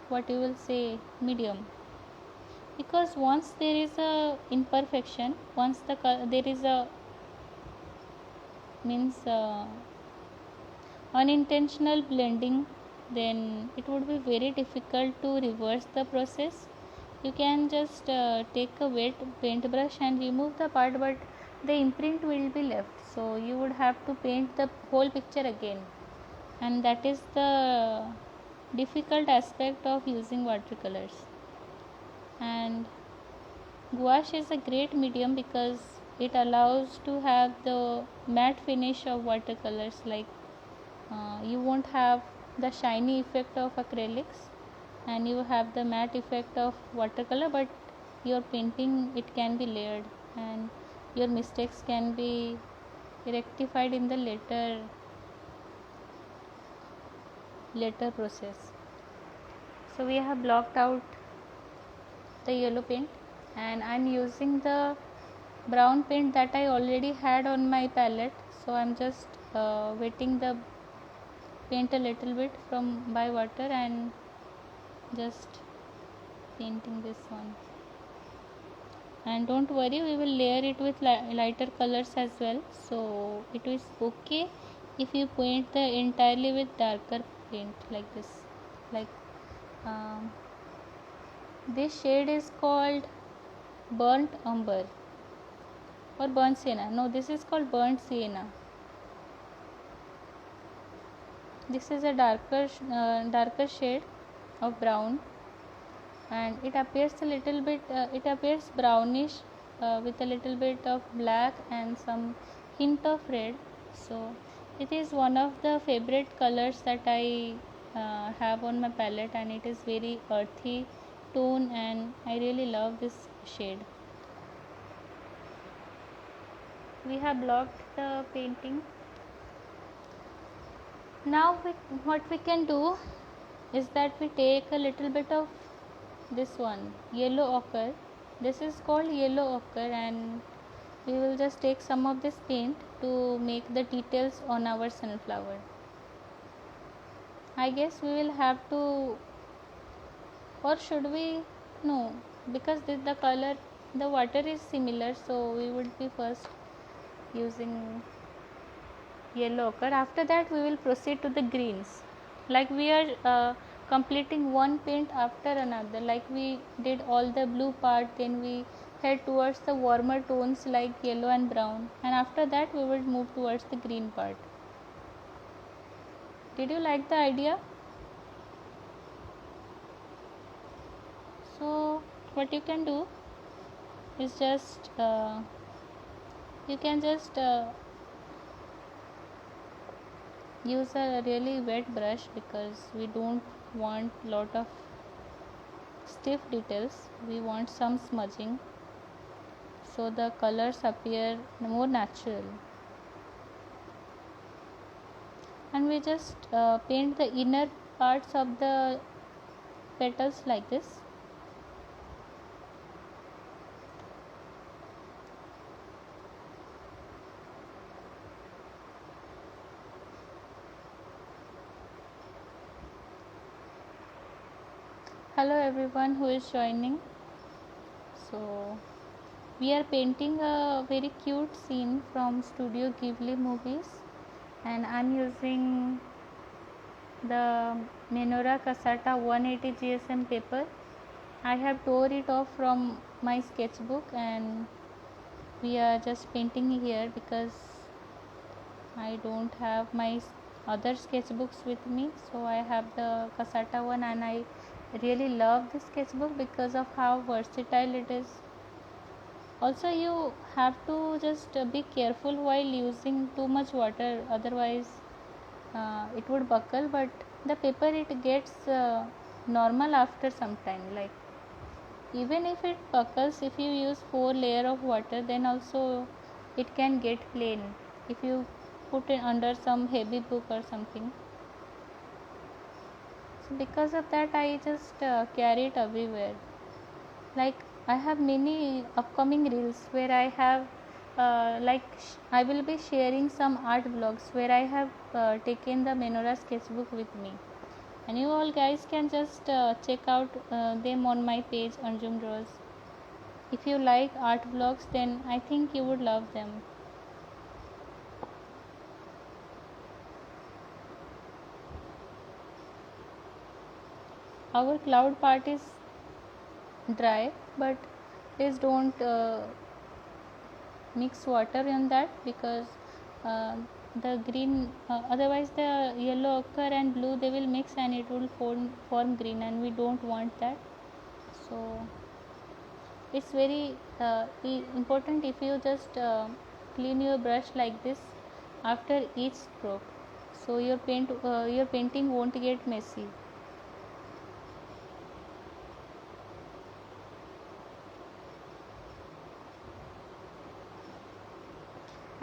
what you will say, medium, because once there is a imperfection, once there is a unintentional blending, then it would be very difficult to reverse the process. You can just take a wet paintbrush and remove the part, but the imprint will be left, so you would have to paint the whole picture again, and that is the difficult aspect of using watercolors. And Gouache is a great medium because it allows to have the matte finish of watercolors. Like you won't have the shiny effect of acrylics, and you have the matte effect of watercolor, but your painting, it can be layered, and your mistakes can be rectified in the later process. So we have blocked out the yellow paint, and I'm using the brown paint that I already had on my palette. So I'm just wetting the paint a little bit from by water and just painting this one. And don't worry, we will layer it with lighter colors as well. So it is okay if you paint the entirely with darker paint like this. Like um, this shade is called burnt umber or burnt sienna. No, this is called burnt sienna. This is a darker shade of brown, and it appears a little bit. It appears brownish with a little bit of black and some hint of red. So it is one of the favorite colors that I have on my palette, and it is very earthy tone, and I really love this shade. We have blocked the painting. Now what we can do is that we take a little bit of this one, yellow ochre. This is called yellow ochre, and we will just take some of this paint to make the details on our sunflower. I guess we will have to, or should we? No, because the color, the water is similar, so we would be first using yellow ochre. After that we will proceed to the greens. Like we are completing one paint after another. Like we did all the blue part, then we head towards the warmer tones like yellow and brown, and after that we will move towards the green part. Did you like the idea? So what you can do is just you can just use a really wet brush, because we don't want lot of stiff details. We want some smudging so the colors appear more natural. And we just paint the inner parts of the petals like this. Hello everyone who is joining. So we are painting a very cute scene from Studio Ghibli movies, and I'm using the MENORAH Cassata 180 GSM paper. I have tore it off from my sketchbook, and we are just painting here because I don't have my other sketchbooks with me. So I have the Cassata one, and I really love this sketchbook because of how versatile it is. Also, you have to just be careful while using too much water, otherwise it would buckle, but the paper, it gets normal after some time. Like even if it buckles, if you use 4 layer of water, then also it can get plain if you put it under some heavy book or something. So because of that, I just carry it everywhere. Like I have many upcoming reels where I have I will be sharing some art vlogs where I have taken the MENORAH sketchbook with me, and you all guys can just check out them on my page Anjum Draws. If you like art vlogs, then I think you would love them. Our cloud part is dry, but please don't mix water in that, because the green otherwise the yellow ochre and blue, they will mix and it will form green, and we don't want that. So it's very important if you just clean your brush like this after each stroke, so your painting won't get messy.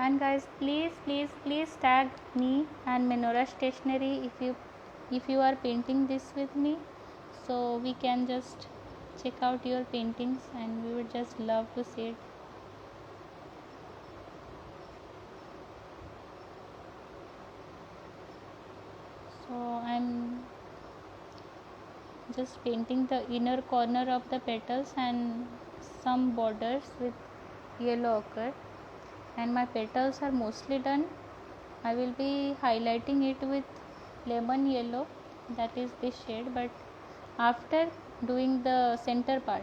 And guys, please tag me and MENORAH Stationery if you are painting this with me, so we can just check out your paintings and we would just love to see it. So I'm just painting the inner corner of the petals and some borders with yellow ochre, and my petals are mostly done. I will be highlighting it with lemon yellow, that is this shade, but after doing the center part.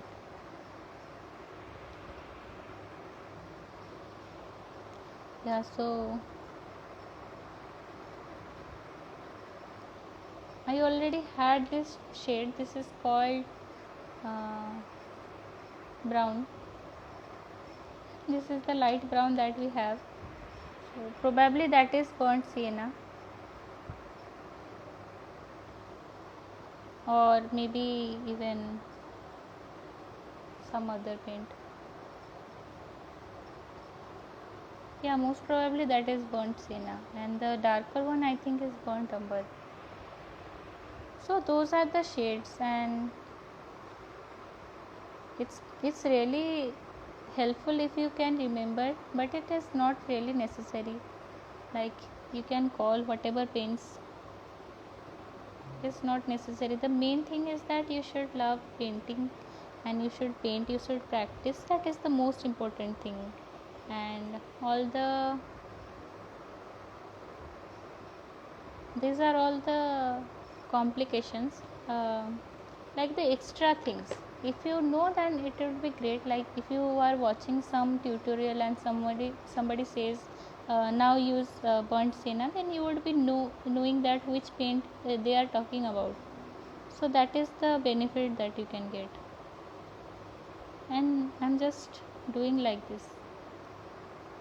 Yeah, so I already had this shade. This is called uh, brown. This is the light brown that we have. So probably that is burnt sienna, or maybe even some other paint. Yeah, most probably that is burnt sienna, and the darker one I think is burnt umber. So those are the shades, and it's really helpful if you can remember, but it is not really necessary. Like, you can call whatever paints, it's not necessary. The main thing is that you should love painting and you should paint, you should practice. That is the most important thing. And all the these are all the complications, like the extra things. If you know, then it would be great. Like if you are watching some tutorial and somebody says now use burnt sienna, then you would be knowing that which paint they are talking about. So that is the benefit that you can get. And I'm just doing like this.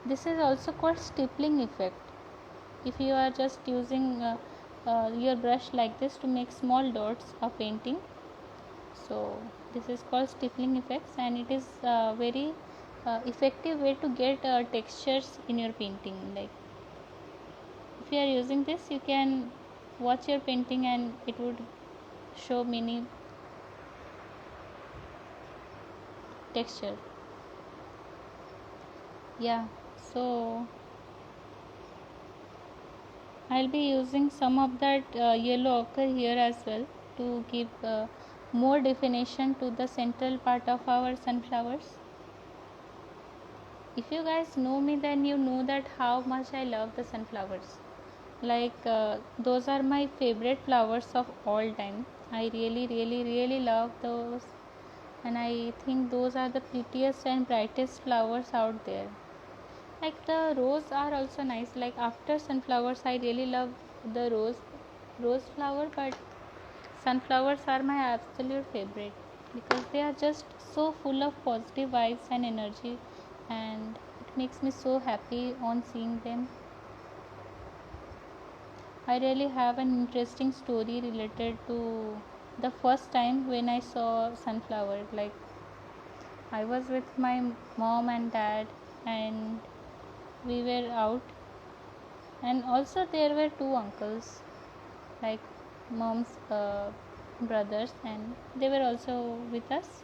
This is also called stippling effect. If you are just using your brush like this to make small dots of painting, so this is called stippling effects, and it is a very effective way to get textures in your painting. Like if you are using this, you can watch your painting and it would show many texture. Yeah, so I'll be using some of that yellow ochre here as well to give more definition to the central part of our sunflowers. If you guys know me, then you know that how much I love the sunflowers. Like those are my favorite flowers of all time. I really love those, and I think those are the prettiest and brightest flowers out there. Like the rose are also nice. Like after sunflowers, I really love the rose flower, but sunflowers are my absolute favorite because they are just so full of positive vibes and energy, and it makes me so happy on seeing them. I really have an interesting story related to the first time when I saw sunflower. Like I was with my mom and dad, and we were out, and also there were two uncles, like mom's brothers, and they were also with us,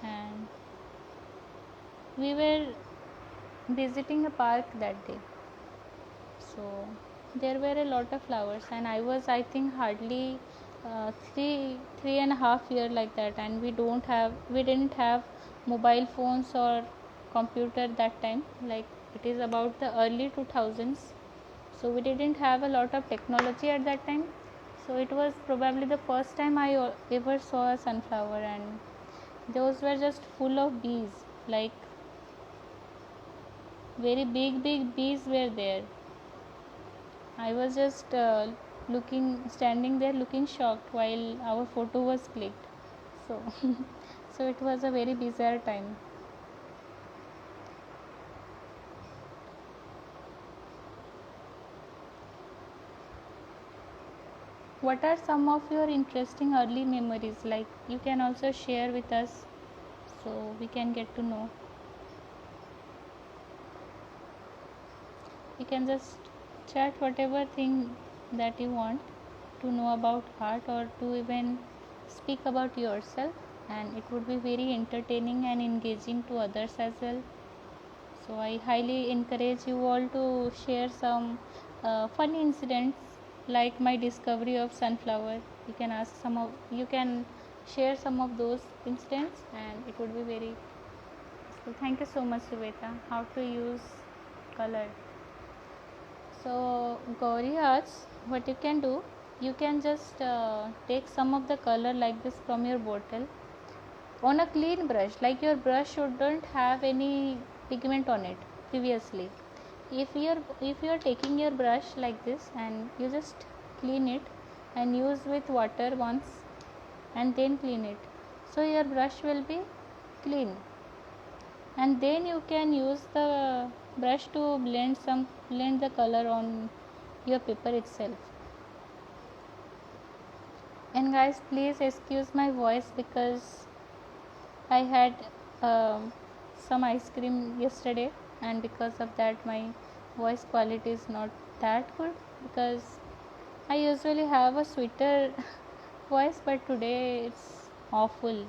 and we were visiting a park that day. So there were a lot of flowers, and I was, I think, hardly three and a half year like that, and we didn't have mobile phones or computer that time. Like it is about the early 2000s, so we didn't have a lot of technology at that time. So it was probably the first time I ever saw a sunflower, and those were just full of bees. Like very big bees were there. I was just standing there looking shocked while our photo was clicked. So So it was a very bizarre time. What are some of your interesting early memories? Like, you can also share with us so we can get to know. You can just chat whatever thing that you want to know about art, or to even speak about yourself, and it would be very entertaining and engaging to others as well. So I highly encourage you all to share some funny incidents, like my discovery of sunflower. You can share some of those incidents, and it would be very useful. Thank you so much, Suveta. How to use color? So Gauri asks, what you can do, you can just take some of the color like this from your bottle on a clean brush, like your brush shouldn't have any pigment on it previously. If you're taking your brush like this, and you just clean it and use with water once and then clean it, so your brush will be clean, and then you can use the brush to blend the color on your paper itself. And guys, please excuse my voice because I had some ice cream yesterday, and because of that my voice quality is not that good, because I usually have a sweeter voice, but today it's awful.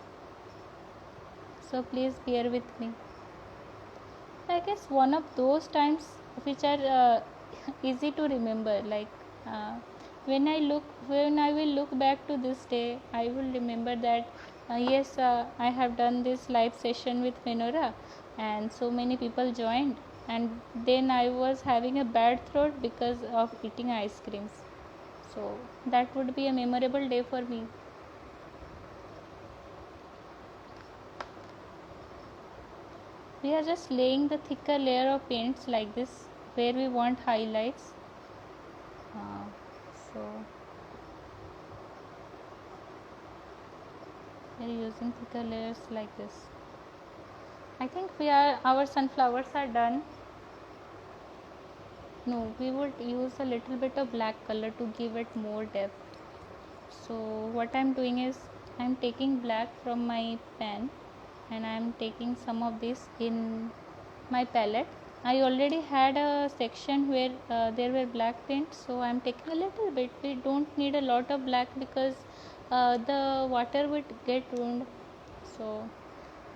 So please bear with me. I guess one of those times which are easy to remember, like uh, when I will look back to this day, I will remember that yes, I have done this live session with MENORAH, and so many people joined, and then I was having a bad throat because of eating ice creams. So that would be a memorable day for me. We are just laying the thicker layer of paints like this where we want highlights. So we are using thicker layers like this. I think our sunflowers are done. No, we would use a little bit of black color to give it more depth. So what I am doing is, I am taking black from my pen, and I am taking some of this in my palette. I already had a section where there were black paints, so I am taking a little bit. We don't need a lot of black because the water would get ruined. So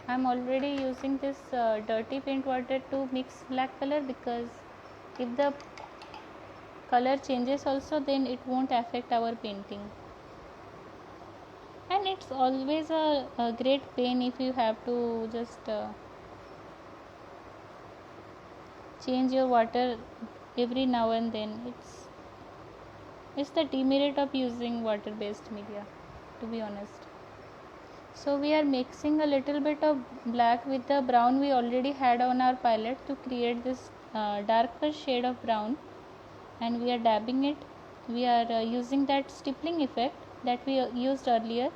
I am already using this dirty paint water to mix black color, because if the color changes also, then it won't affect our painting. And it's always a great pain if you have to just change your water every now and then. It's the demerit of using water based media, to be honest. So we are mixing a little bit of black with the brown we already had on our palette to create this darker shade of brown, and we are dabbing it. We are using that stippling effect that we used earlier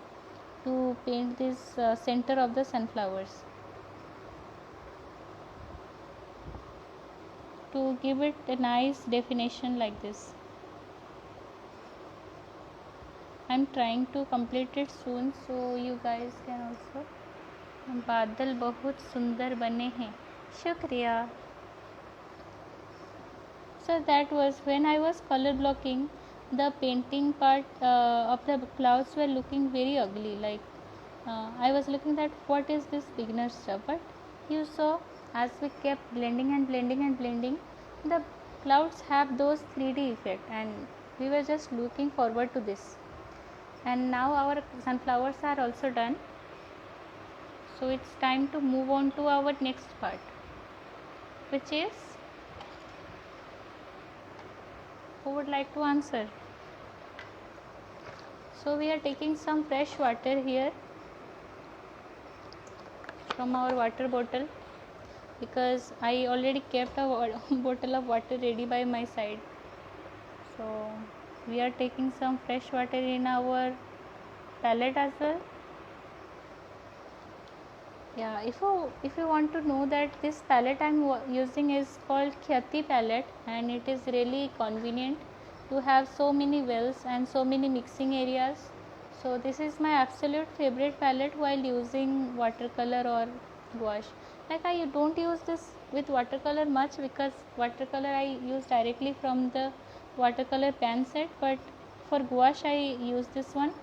to paint this center of the sunflowers, to give it a nice definition like this. I'm trying to complete it soon, so you guys can also. बादल बहुत सुंदर बने हैं, शुक्रिया. So that was when I was color blocking. The painting part of the clouds were looking very ugly. Like I was looking at what is this beginner stuff, but you saw as we kept blending and blending and blending, the clouds have those 3D effect, and we were just looking forward to this. And now our sunflowers are also done, so it's time to move on to our next part, which is, who would like to answer? So we are taking some fresh water here from our water bottle, because I already kept a bottle of water ready by my side. So we are taking some fresh water in our palette as well. Yeah, if you want to know that this palette I'm using is called Khyati palette, and it is really convenient to have so many wells and so many mixing areas. So this is my absolute favorite palette while using watercolor or gouache. Like, I don't use this with watercolor much because watercolor I use directly from the watercolor pan set, but for gouache I use this one.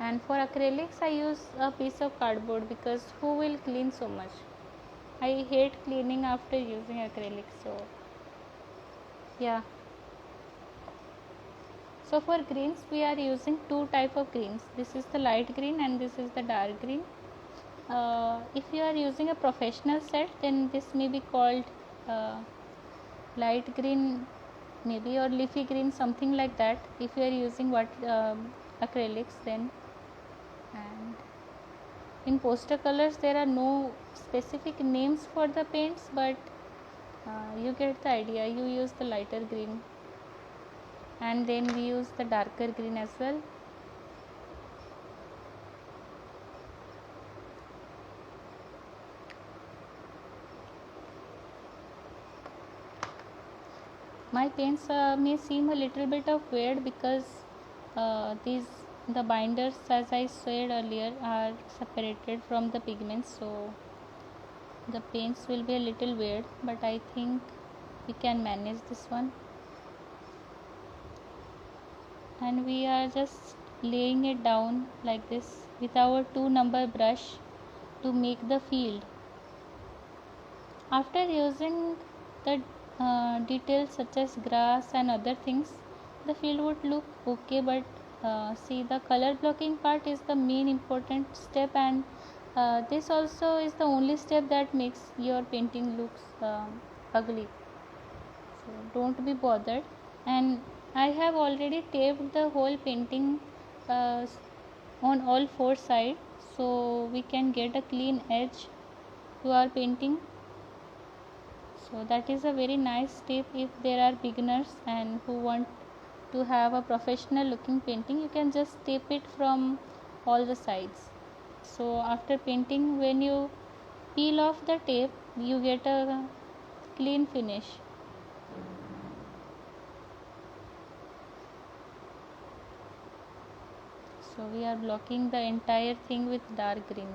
And for acrylics I use a piece of cardboard because who will clean so much? I hate cleaning after using acrylics. So yeah, so for greens we are using two type of greens. This is the light green and this is the dark green. If you are using a professional set, then this may be called uh, light green maybe, or leafy green, something like that, if you are using what acrylics. Then, and in poster colors there are no specific names for the paints, but you get the idea. You use the lighter green and then we use the darker green as well. My paints may seem a little bit of weird because these the binders, as I said earlier, are separated from the pigments, so the paints will be a little weird, but I think we can manage this one. And we are just laying it down like this with our 2-number brush to make the field. After using the details such as grass and other things, the field would look okay, but see, the color blocking part is the main important step, and this also is the only step that makes your painting looks ugly. So don't be bothered. And I have already taped the whole painting uh, on all 4 sides, so we can get a clean edge to our painting. So that is a very nice tip. If there are beginners and who want to have a professional looking painting, you can just tape it from all the sides. So after painting, when you peel off the tape, you get a clean finish. So we are blocking the entire thing with dark green.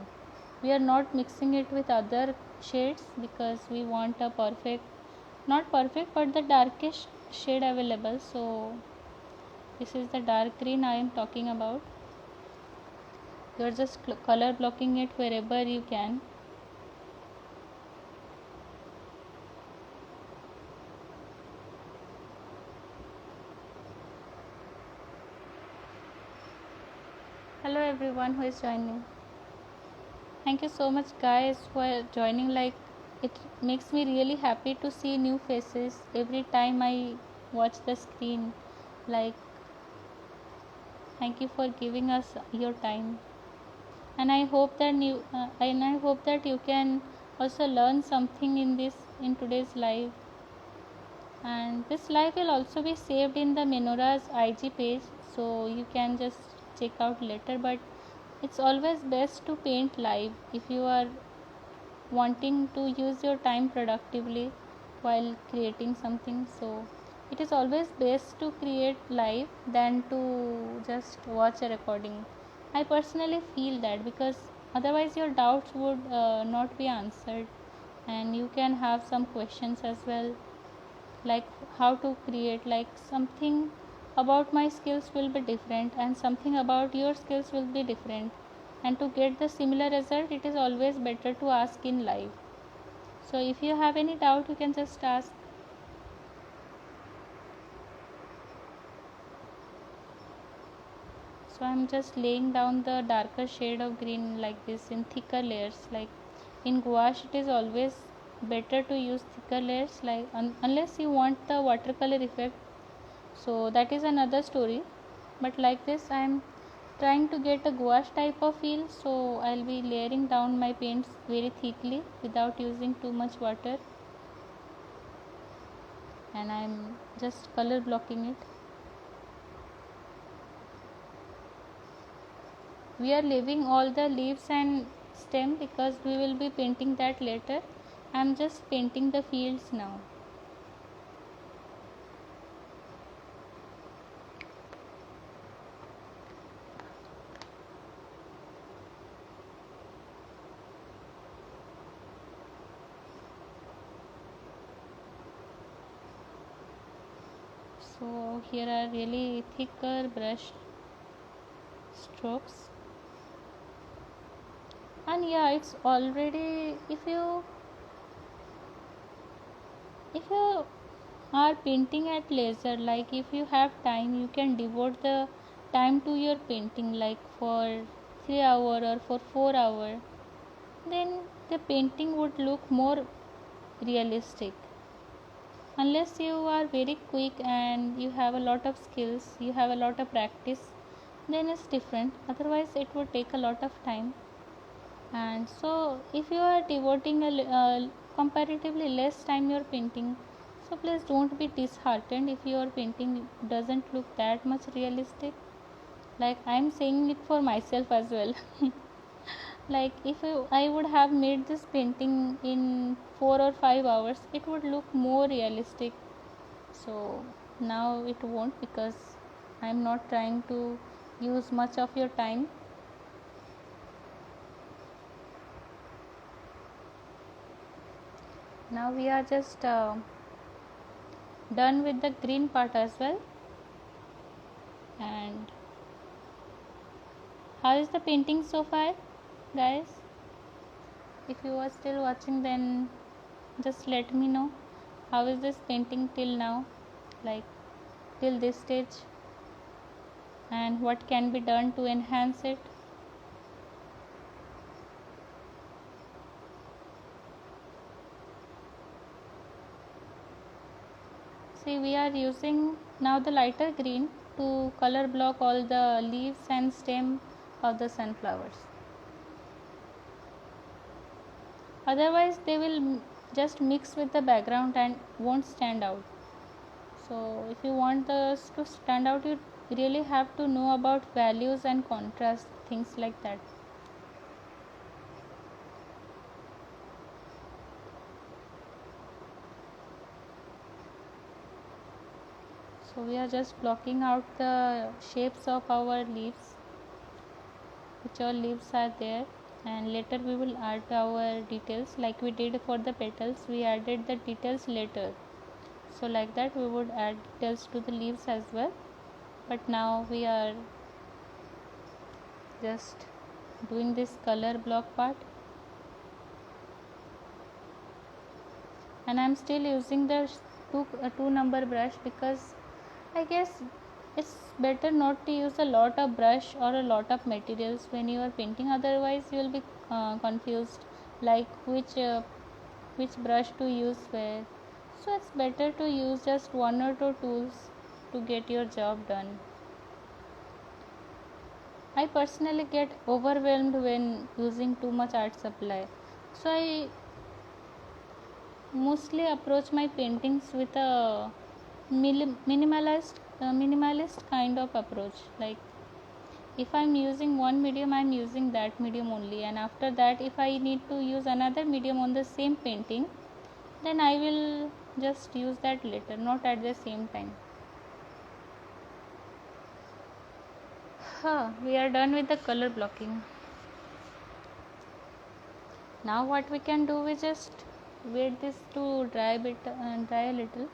We are not mixing it with other shades because we want a perfect, not perfect, but the darkest shade available. So this is the dark green I am talking about. You are just color blocking it wherever you can. Hello everyone who is joining. Thank you so much guys for joining. Like, it makes me really happy to see new faces every time I watch the screen. Like, thank you for giving us your time. And I hope that you can also learn something in today's live. And this live will also be saved in the MENORAH's IG page, so you can just check out later. But it's always best to paint live if you are wanting to use your time productively while creating something. So it is always best to create live than to just watch a recording. I personally feel that, because otherwise your doubts would not be answered, and you can have some questions as well, like how to create, like something about my skills will be different and something about your skills will be different, and to get the similar result it is always better to ask in live. So if you have any doubt you can just ask. So I'm just laying down the darker shade of green like this in thicker layers. Like in gouache it is always better to use thicker layers, like unless you want the watercolor effect, so that is another story. But like this I am trying to get a gouache type of feel, so I'll be layering down my paints very thickly without using too much water, and I'm just color blocking it. We are leaving all the leaves and stem because we will be painting that later. I am just painting the fields now. So here are really thicker brush strokes, and yeah, it's already, if you are painting at leisure, like if you have time, you can devote the time to your painting, like for 3 hour or for 4 hour, then the painting would look more realistic. Unless you are very quick and you have a lot of skills, you have a lot of practice, then it's different. Otherwise it would take a lot of time. And so if you are devoting comparatively less time your painting, so please don't be disheartened if your painting doesn't look that much realistic. Like I'm saying it for myself as well. Like if I would have made this painting in 4 or 5 hours, it would look more realistic. So now it won't, because I'm not trying to use much of your time. Now we are just done with the green part as well. And how is the painting so far, guys? If you are still watching, then just let me know how is this painting till now, like till this stage, and what can be done to enhance it. See, we are using now the lighter green to color block all the leaves and stem of the sunflowers. Otherwise they will just mix with the background and won't stand out. So if you want this to stand out, you really have to know about values and contrast, things like that. So we are just blocking out the shapes of our leaves, which all leaves are there, and later we will add our details like we did for the petals. We added the details later, so like that we would add details to the leaves as well. But now we are just doing this color block part, and I'm still using the 2 number brush, because I guess it's better not to use a lot of brush or a lot of materials when you are painting. Otherwise you will be confused, like which brush to use where. So it's better to use just 1 or 2 tools to get your job done. I personally get overwhelmed when using too much art supply, so I mostly approach my paintings with a minimalist kind of approach. Like if I'm using one medium, I'm using that medium only, and after that if I need to use another medium on the same painting, then I will just use that later, not at the same time. We are done with the color blocking. Now what we can do is just wait this to dry a little.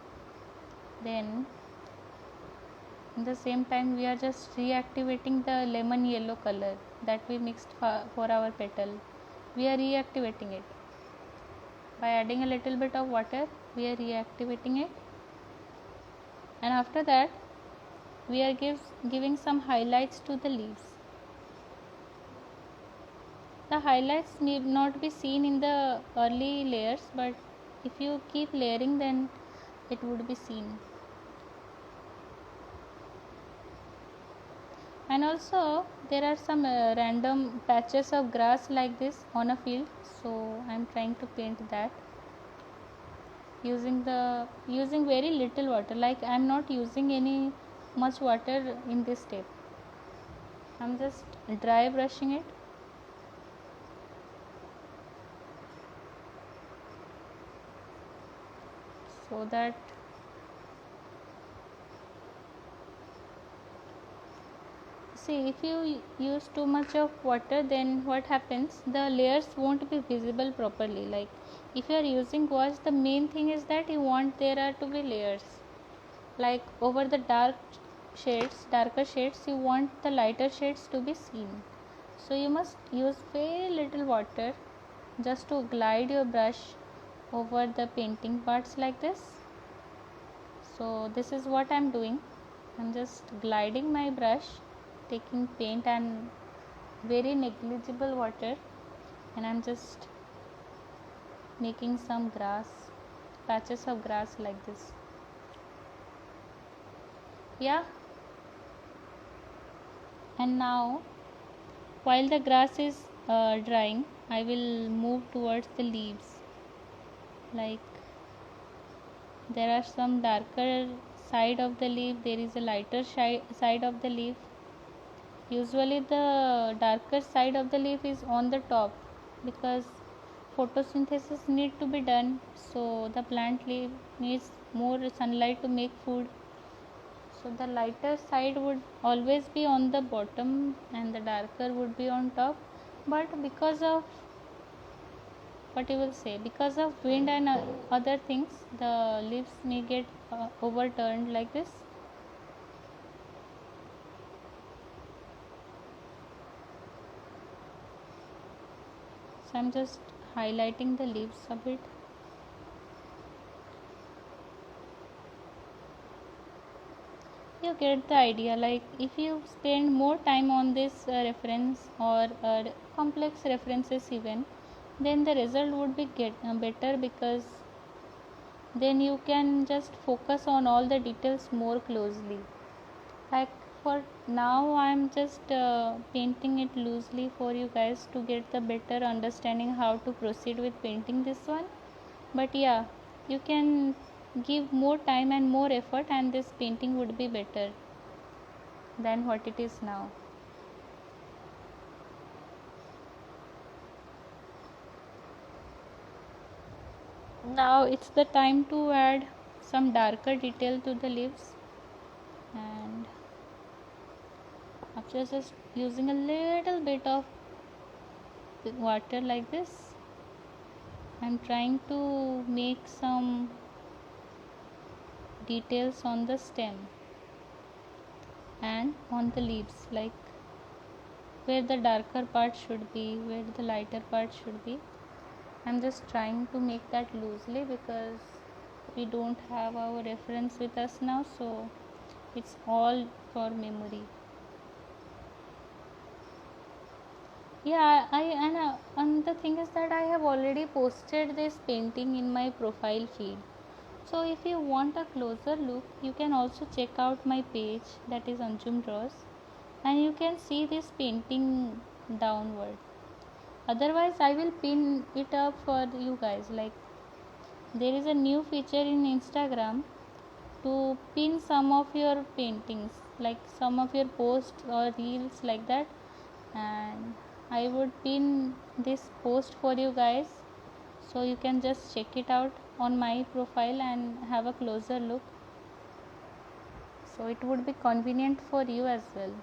Then at the same time we are just reactivating the lemon yellow color that we mixed for our petal. We are reactivating it by adding a little bit of water. We are reactivating it, and after that we are giving some highlights to the leaves. The highlights need not be seen in the early layers, but if you keep layering, then it would be seen. And also there are some random patches of grass like this on a field, so I am trying to paint that using very little water. Like I am not using any much water in this step. I am just dry brushing it. so that see, if you use too much of water, then what happens, the layers won't be visible properly. Like if you are using gouache, the main thing is that you want there are to be layers, like over the darker shades, you want the lighter shades to be seen. So you must use very little water just to glide your brush over the painting parts like this. So this is what I'm doing. I'm just gliding my brush, taking paint and very negligible water, and I'm just making some patches of grass like this. Yeah. And now, while the grass is drying, I will move towards the leaves. Like there are some darker side of the leaf, there is a lighter side of the leaf. Usually the darker side of the leaf is on the top because photosynthesis need to be done, so the plant leaf needs more sunlight to make food. So the lighter side would always be on the bottom and the darker would be on top, but because of because of wind and other things, the leaves may get overturned like this. So I'm just highlighting the leaves a bit. You get the idea. Like if you spend more time on this reference or complex references even, then the result would be better, because then you can just focus on all the details more closely. Like for now I'm just painting it loosely for you guys to get the better understanding how to proceed with painting this one. But yeah, you can give more time and more effort and this painting would be better than what it is now. Now it's the time to add some darker detail to the leaves, and after just using a little bit of water like this, I'm trying to make some details on the stem and on the leaves, like where the darker part should be, where the lighter part should be. I'm just trying to make that loosely because we don't have our reference with us now, so it's all for memory. Yeah, and the thing is that I have already posted this painting in my profile feed. So if you want a closer look, you can also check out my page, that is Anjum Draws, and you can see this painting downward. Otherwise I will pin it up for you guys. Like there is a new feature in Instagram to pin some of your paintings, like some of your posts or reels like that, and I would pin this post for you guys, so you can just check it out on my profile and have a closer look, so it would be convenient for you as well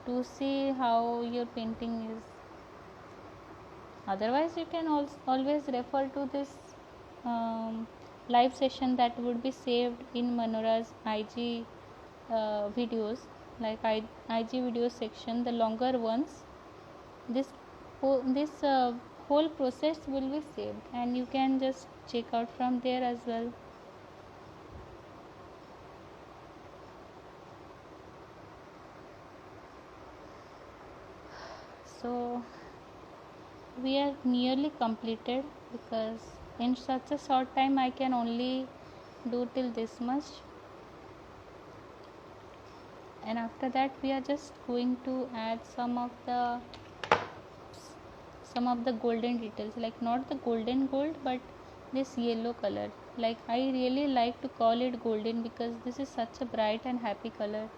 to see how your painting is. Otherwise you can always refer to this live session that would be saved in MENORAH's IG videos, like IG video section, the longer ones. This whole process will be saved and you can just check out from there as well. So we are nearly completed, because in such a short time I can only do till this much, and after that we are just going to add some of the golden details, like not the golden gold but this yellow color. Like I really like to call it golden because this is such a bright and happy color.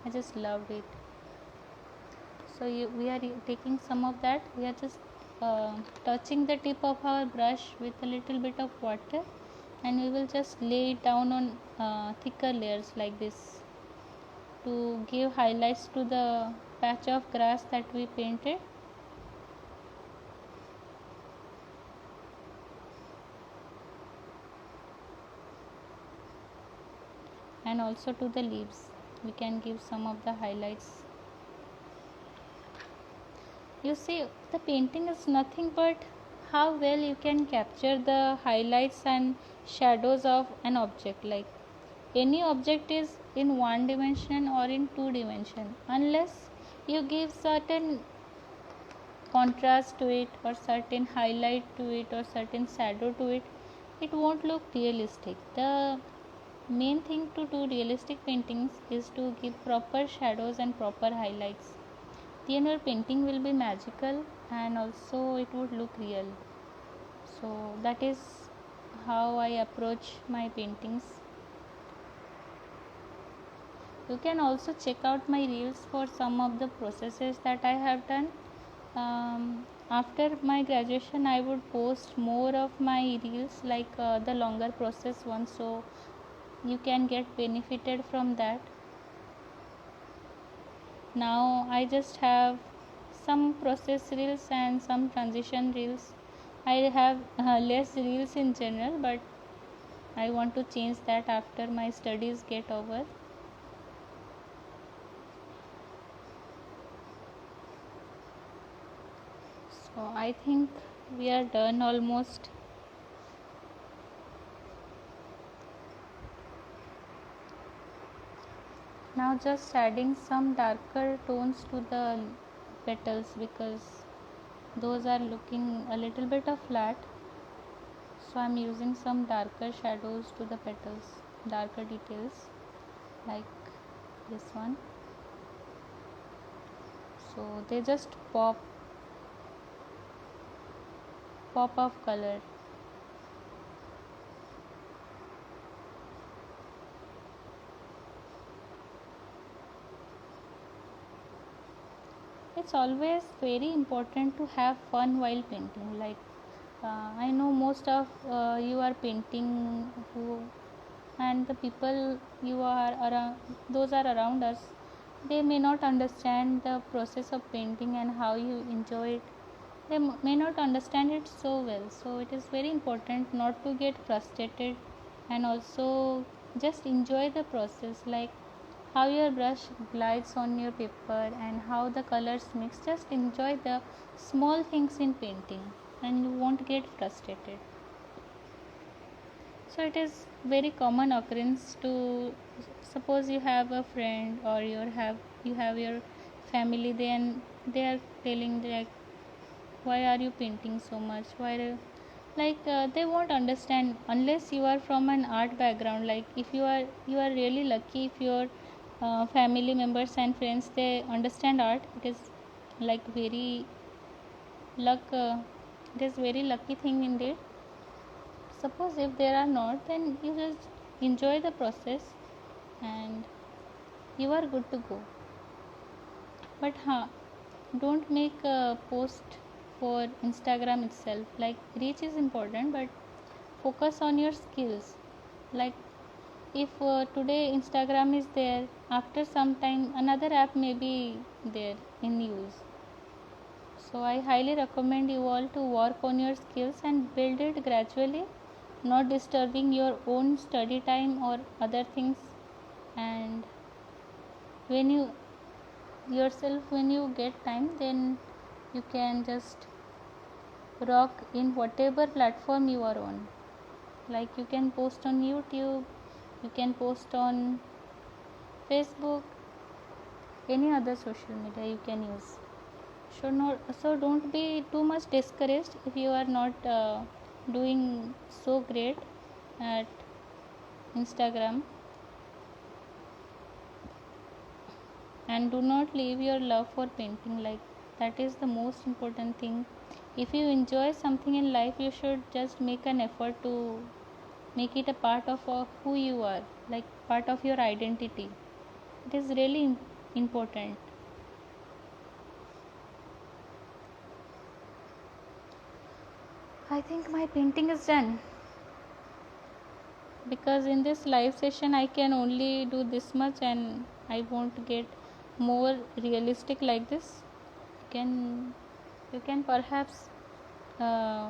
I just loved it. So we are taking some of that. We are just touching the tip of our brush with a little bit of water and we will just lay it down on thicker layers like this to give highlights to the patch of grass that we painted. And also to the leaves we can give some of the highlights. You see, the painting is nothing but how well you can capture the highlights and shadows of an object. Like any object is in one dimension or in two dimension, unless you give certain contrast to it or certain highlight to it or certain shadow to it, it won't look realistic. The main thing to do realistic paintings is to give proper shadows and proper highlights. Then your painting will be magical and also it would look real. So that is how I approach my paintings. You can also check out my reels for some of the processes that I have done. After my graduation I would post more of my reels, like the longer process ones, so you can get benefited from that. Now I just have some process reels and some transition reels. I have less reels in general, but I want to change that after my studies get over. So I think we are done almost. Now just adding some darker tones to the petals because those are looking a little bit of flat. So I'm using some darker shadows to the petals, darker details like this one. So they just pop of color. It's always very important to have fun while painting. Like I know most of you are painting and the people you are around, those are around us, they may not understand the process of painting and how you enjoy it. They may not understand it so well. So it is very important not to get frustrated and also just enjoy the process, like how your brush glides on your paper and how the colors mix. Just enjoy the small things in painting and you won't get frustrated. So it is very common occurrence to suppose you have a friend or you have your family, then they are telling like, why are you painting so much, they won't understand unless you are from an art background. Like if you are really lucky if your family members and friends they understand art, it is like very luck it is very lucky thing indeed. Suppose if there are not, then you just enjoy the process and you are good to go. But don't make a post for Instagram itself. Like reach is important, but focus on your skills. Like if today Instagram is there, after some time another app may be there in use. So I highly recommend you all to work on your skills and build it gradually, not disturbing your own study time or other things. And when you when you get time, then you can just rock in whatever platform you are on. Like you can post on YouTube, you can post on Facebook, any other social media you can use. So don't be too much discouraged if you are not doing so great at Instagram, and do not leave your love for painting. Like that is the most important thing. If you enjoy something in life, you should just make an effort to make it a part of who you are, like part of your identity. It is really important. I think my painting is done. because in this live session I can only do this much and I won't get more realistic like this. You can perhaps uh,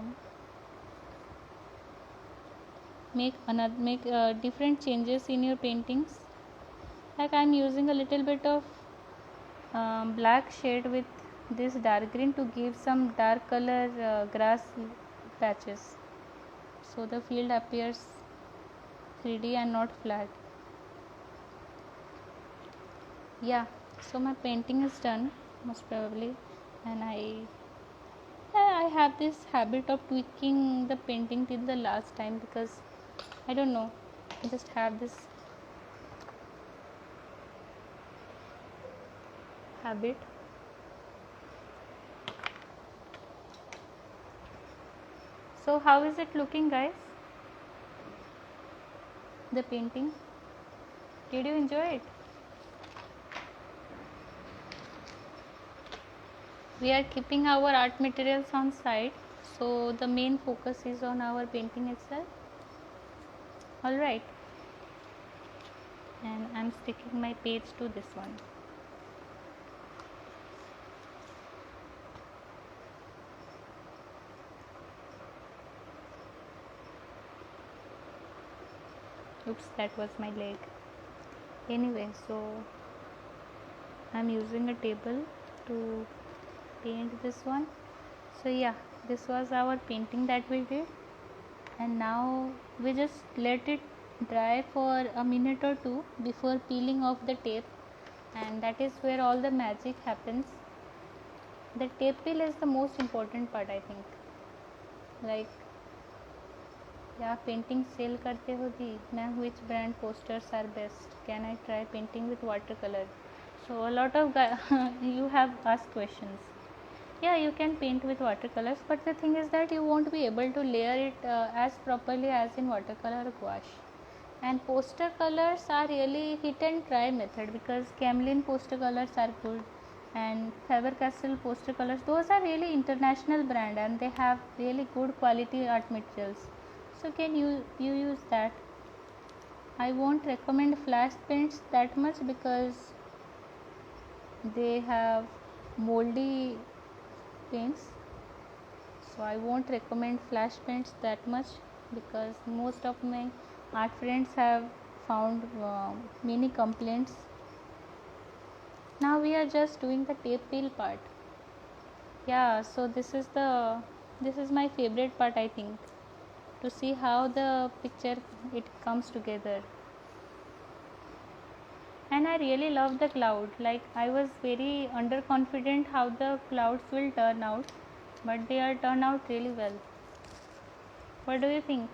make different changes in your paintings. Like I'm using a little bit of black shade with this dark green to give some dark color grass patches, so the field appears 3D and not flat. Yeah, so my painting is done most probably, and I have this habit of tweaking the painting till the last time because I don't know, I just have this habit. So how is it looking, guys? The painting, did you enjoy it? We are keeping our art materials on side, so the main focus is on our painting itself. All right, and I'm sticking my page to this one. Oops, that was my leg. Anyway, so I'm using a table to paint this one. So yeah, this was our painting that we did, and now we just let it dry for a minute or two before peeling off the tape, and that is where all the magic happens. The tape peel is the most important part, I think. Like, yeah, painting sale karte ho di, ma'am, which brand posters are best? Can I try painting with watercolor? So a lot of you have asked questions. Yeah, you can paint with watercolors, but the thing is that you won't be able to layer it as properly as in watercolor or gouache. And poster colors are really hit and try method, because Camlin poster colors are good, and Faber-Castell poster colors, those are really international brand and they have really good quality art materials. So can you use that. I won't recommend flash paints that much because they have moldy paints, so I won't recommend flash paints that much because most of my art friends have found many complaints. Now we are just doing the tape peel part. Yeah, so this is my favorite part, I think, to see how the picture it comes together. And I really love the cloud. Like, I was very underconfident how the clouds will turn out, but they are turned out really well. What do you think?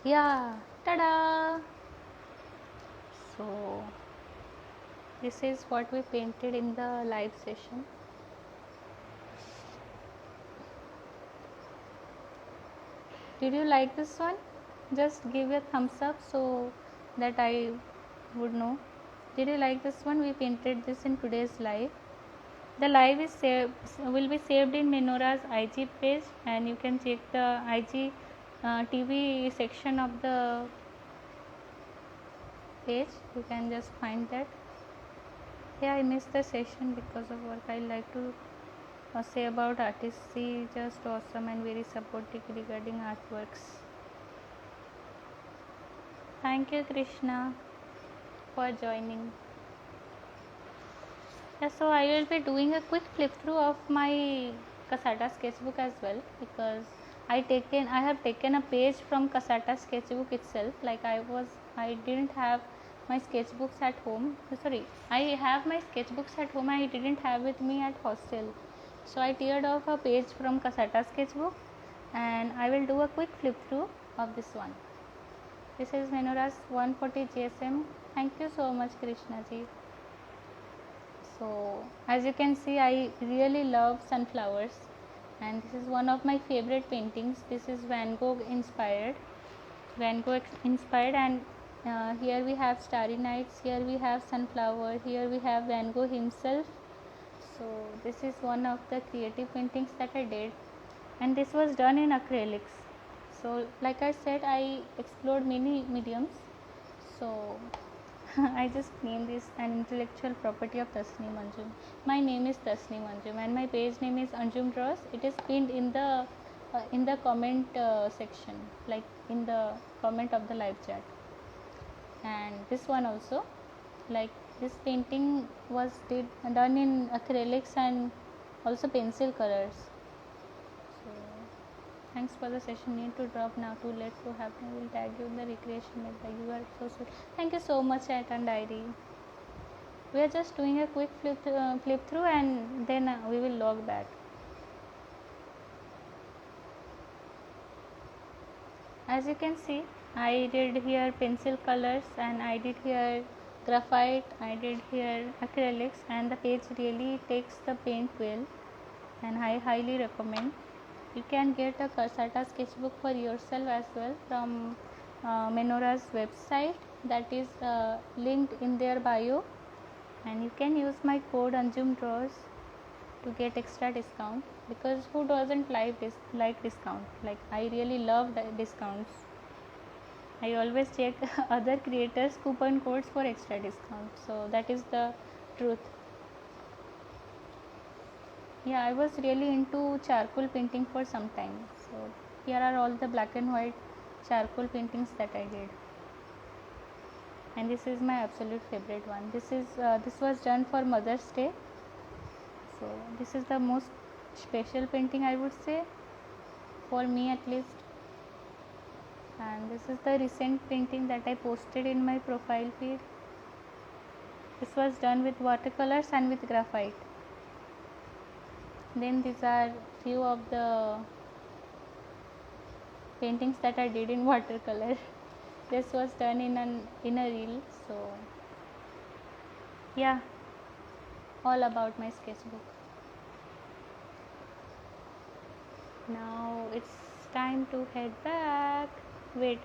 Yeah, ta-da! So this is what we painted in the live session. Did you like this one? Just give a thumbs up so that I would know. Did you like this one? We painted this in today's live. The live is will be saved in MENORAH's IG page, and you can check the IG TV section of the page. You can just find that. Yeah, I missed the session because of work. I like to say about artistry, just awesome and very supportive regarding artworks. Thank you, Krishna, for joining. Yeah, so I will be doing a quick flip through of my Casata sketchbook as well, because I have taken a page from Casata sketchbook itself. Like I didn't have my sketchbooks at home. Sorry, I have my sketchbooks at home. I didn't have with me at hostel, so I teared off a page from Casata sketchbook, and I will do a quick flip through of this one. This is MENORAH's 140 GSM. Thank you so much, Krishna ji. So as you can see, I really love sunflowers, and this is one of my favorite paintings. This is Van Gogh inspired, and here we have starry nights, here we have sunflower, here we have Van Gogh himself. So this is one of the creative paintings that I did, and this was done in acrylics. So like I said, I explored many mediums. So I just named this an intellectual property of Tasneem Anjum. My name is Tasneem Anjum and my page name is Anjum Draws. It is pinned in the comment section, like in the comment of the live chat. And this one also, like this painting was done in acrylics and also pencil colors. So thanks for the session. Need to drop now. Too late to happen. I will tag you in the recreation like you are so sweet. Thank you so much, Chat and Diary. We are just doing a quick flip through and then we will log back. As you can see, I did here pencil colors and I did here graphite, I did here acrylics, and the page really takes the paint well, and I highly recommend. You can get a Kasata sketchbook for yourself as well from MENORAH's website, that is linked in their bio, and you can use my code Anjum Draws to get extra discount, because who doesn't like discount? Like I really love the discounts. I always check other creators coupon codes for extra discount, so that is the truth. Yeah, I was really into charcoal painting for some time. So here are all the black and white charcoal paintings that I did, and this is my absolute favorite one. This was done for Mother's Day. So this is the most special painting, I would say, for me at least. And this is the recent painting that I posted in my profile feed. This was done with watercolors and with graphite. Then these are few of the paintings that I did in watercolor. This was done in a reel. So yeah, all about my sketchbook. Now it's time to head back. Wait.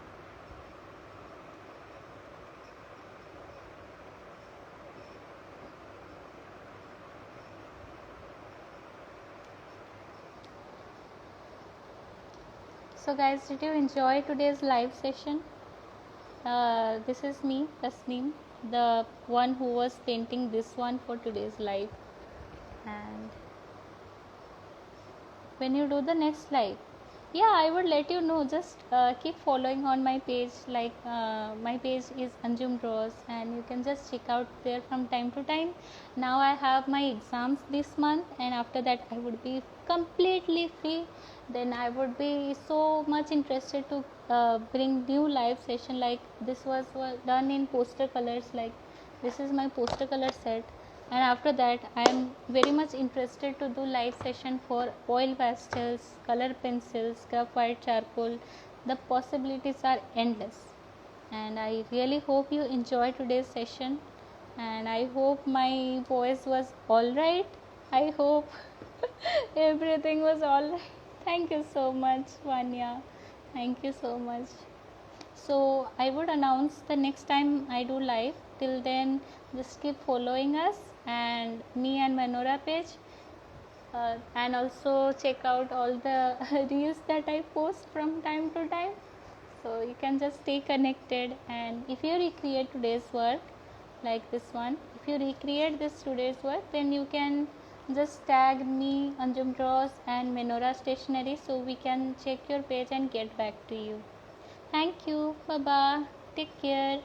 So guys, did you enjoy today's live session? This is me, Tasneem, the one who was painting this one for today's live. And when you do the next live, yeah, I would let you know. Just keep following on my page. Like my page is Anjum Draws, and you can just check out there from time to time. Now I have my exams this month, and after that I would be completely free. Then I would be so much interested to bring new live session. Like this was done in poster colors. Like this is my poster color set. And after that I am very much interested to do live session for oil pastels, color pencils, graphite, charcoal. The possibilities are endless, and I really hope you enjoy today's session, and I hope my voice was alright. I hope everything was alright. Thank you so much, Vanya. Thank you so much. So I would announce the next time I do live. Till then, just keep following us and me and MENORAH page, and also check out all the reels that I post from time to time. So you can just stay connected, and if you recreate today's work like this one, if you recreate this today's work, then you can just tag me, Anjum Draws and MENORAH Stationery, so we can check your page and get back to you. Thank you. Bye bye. Take care.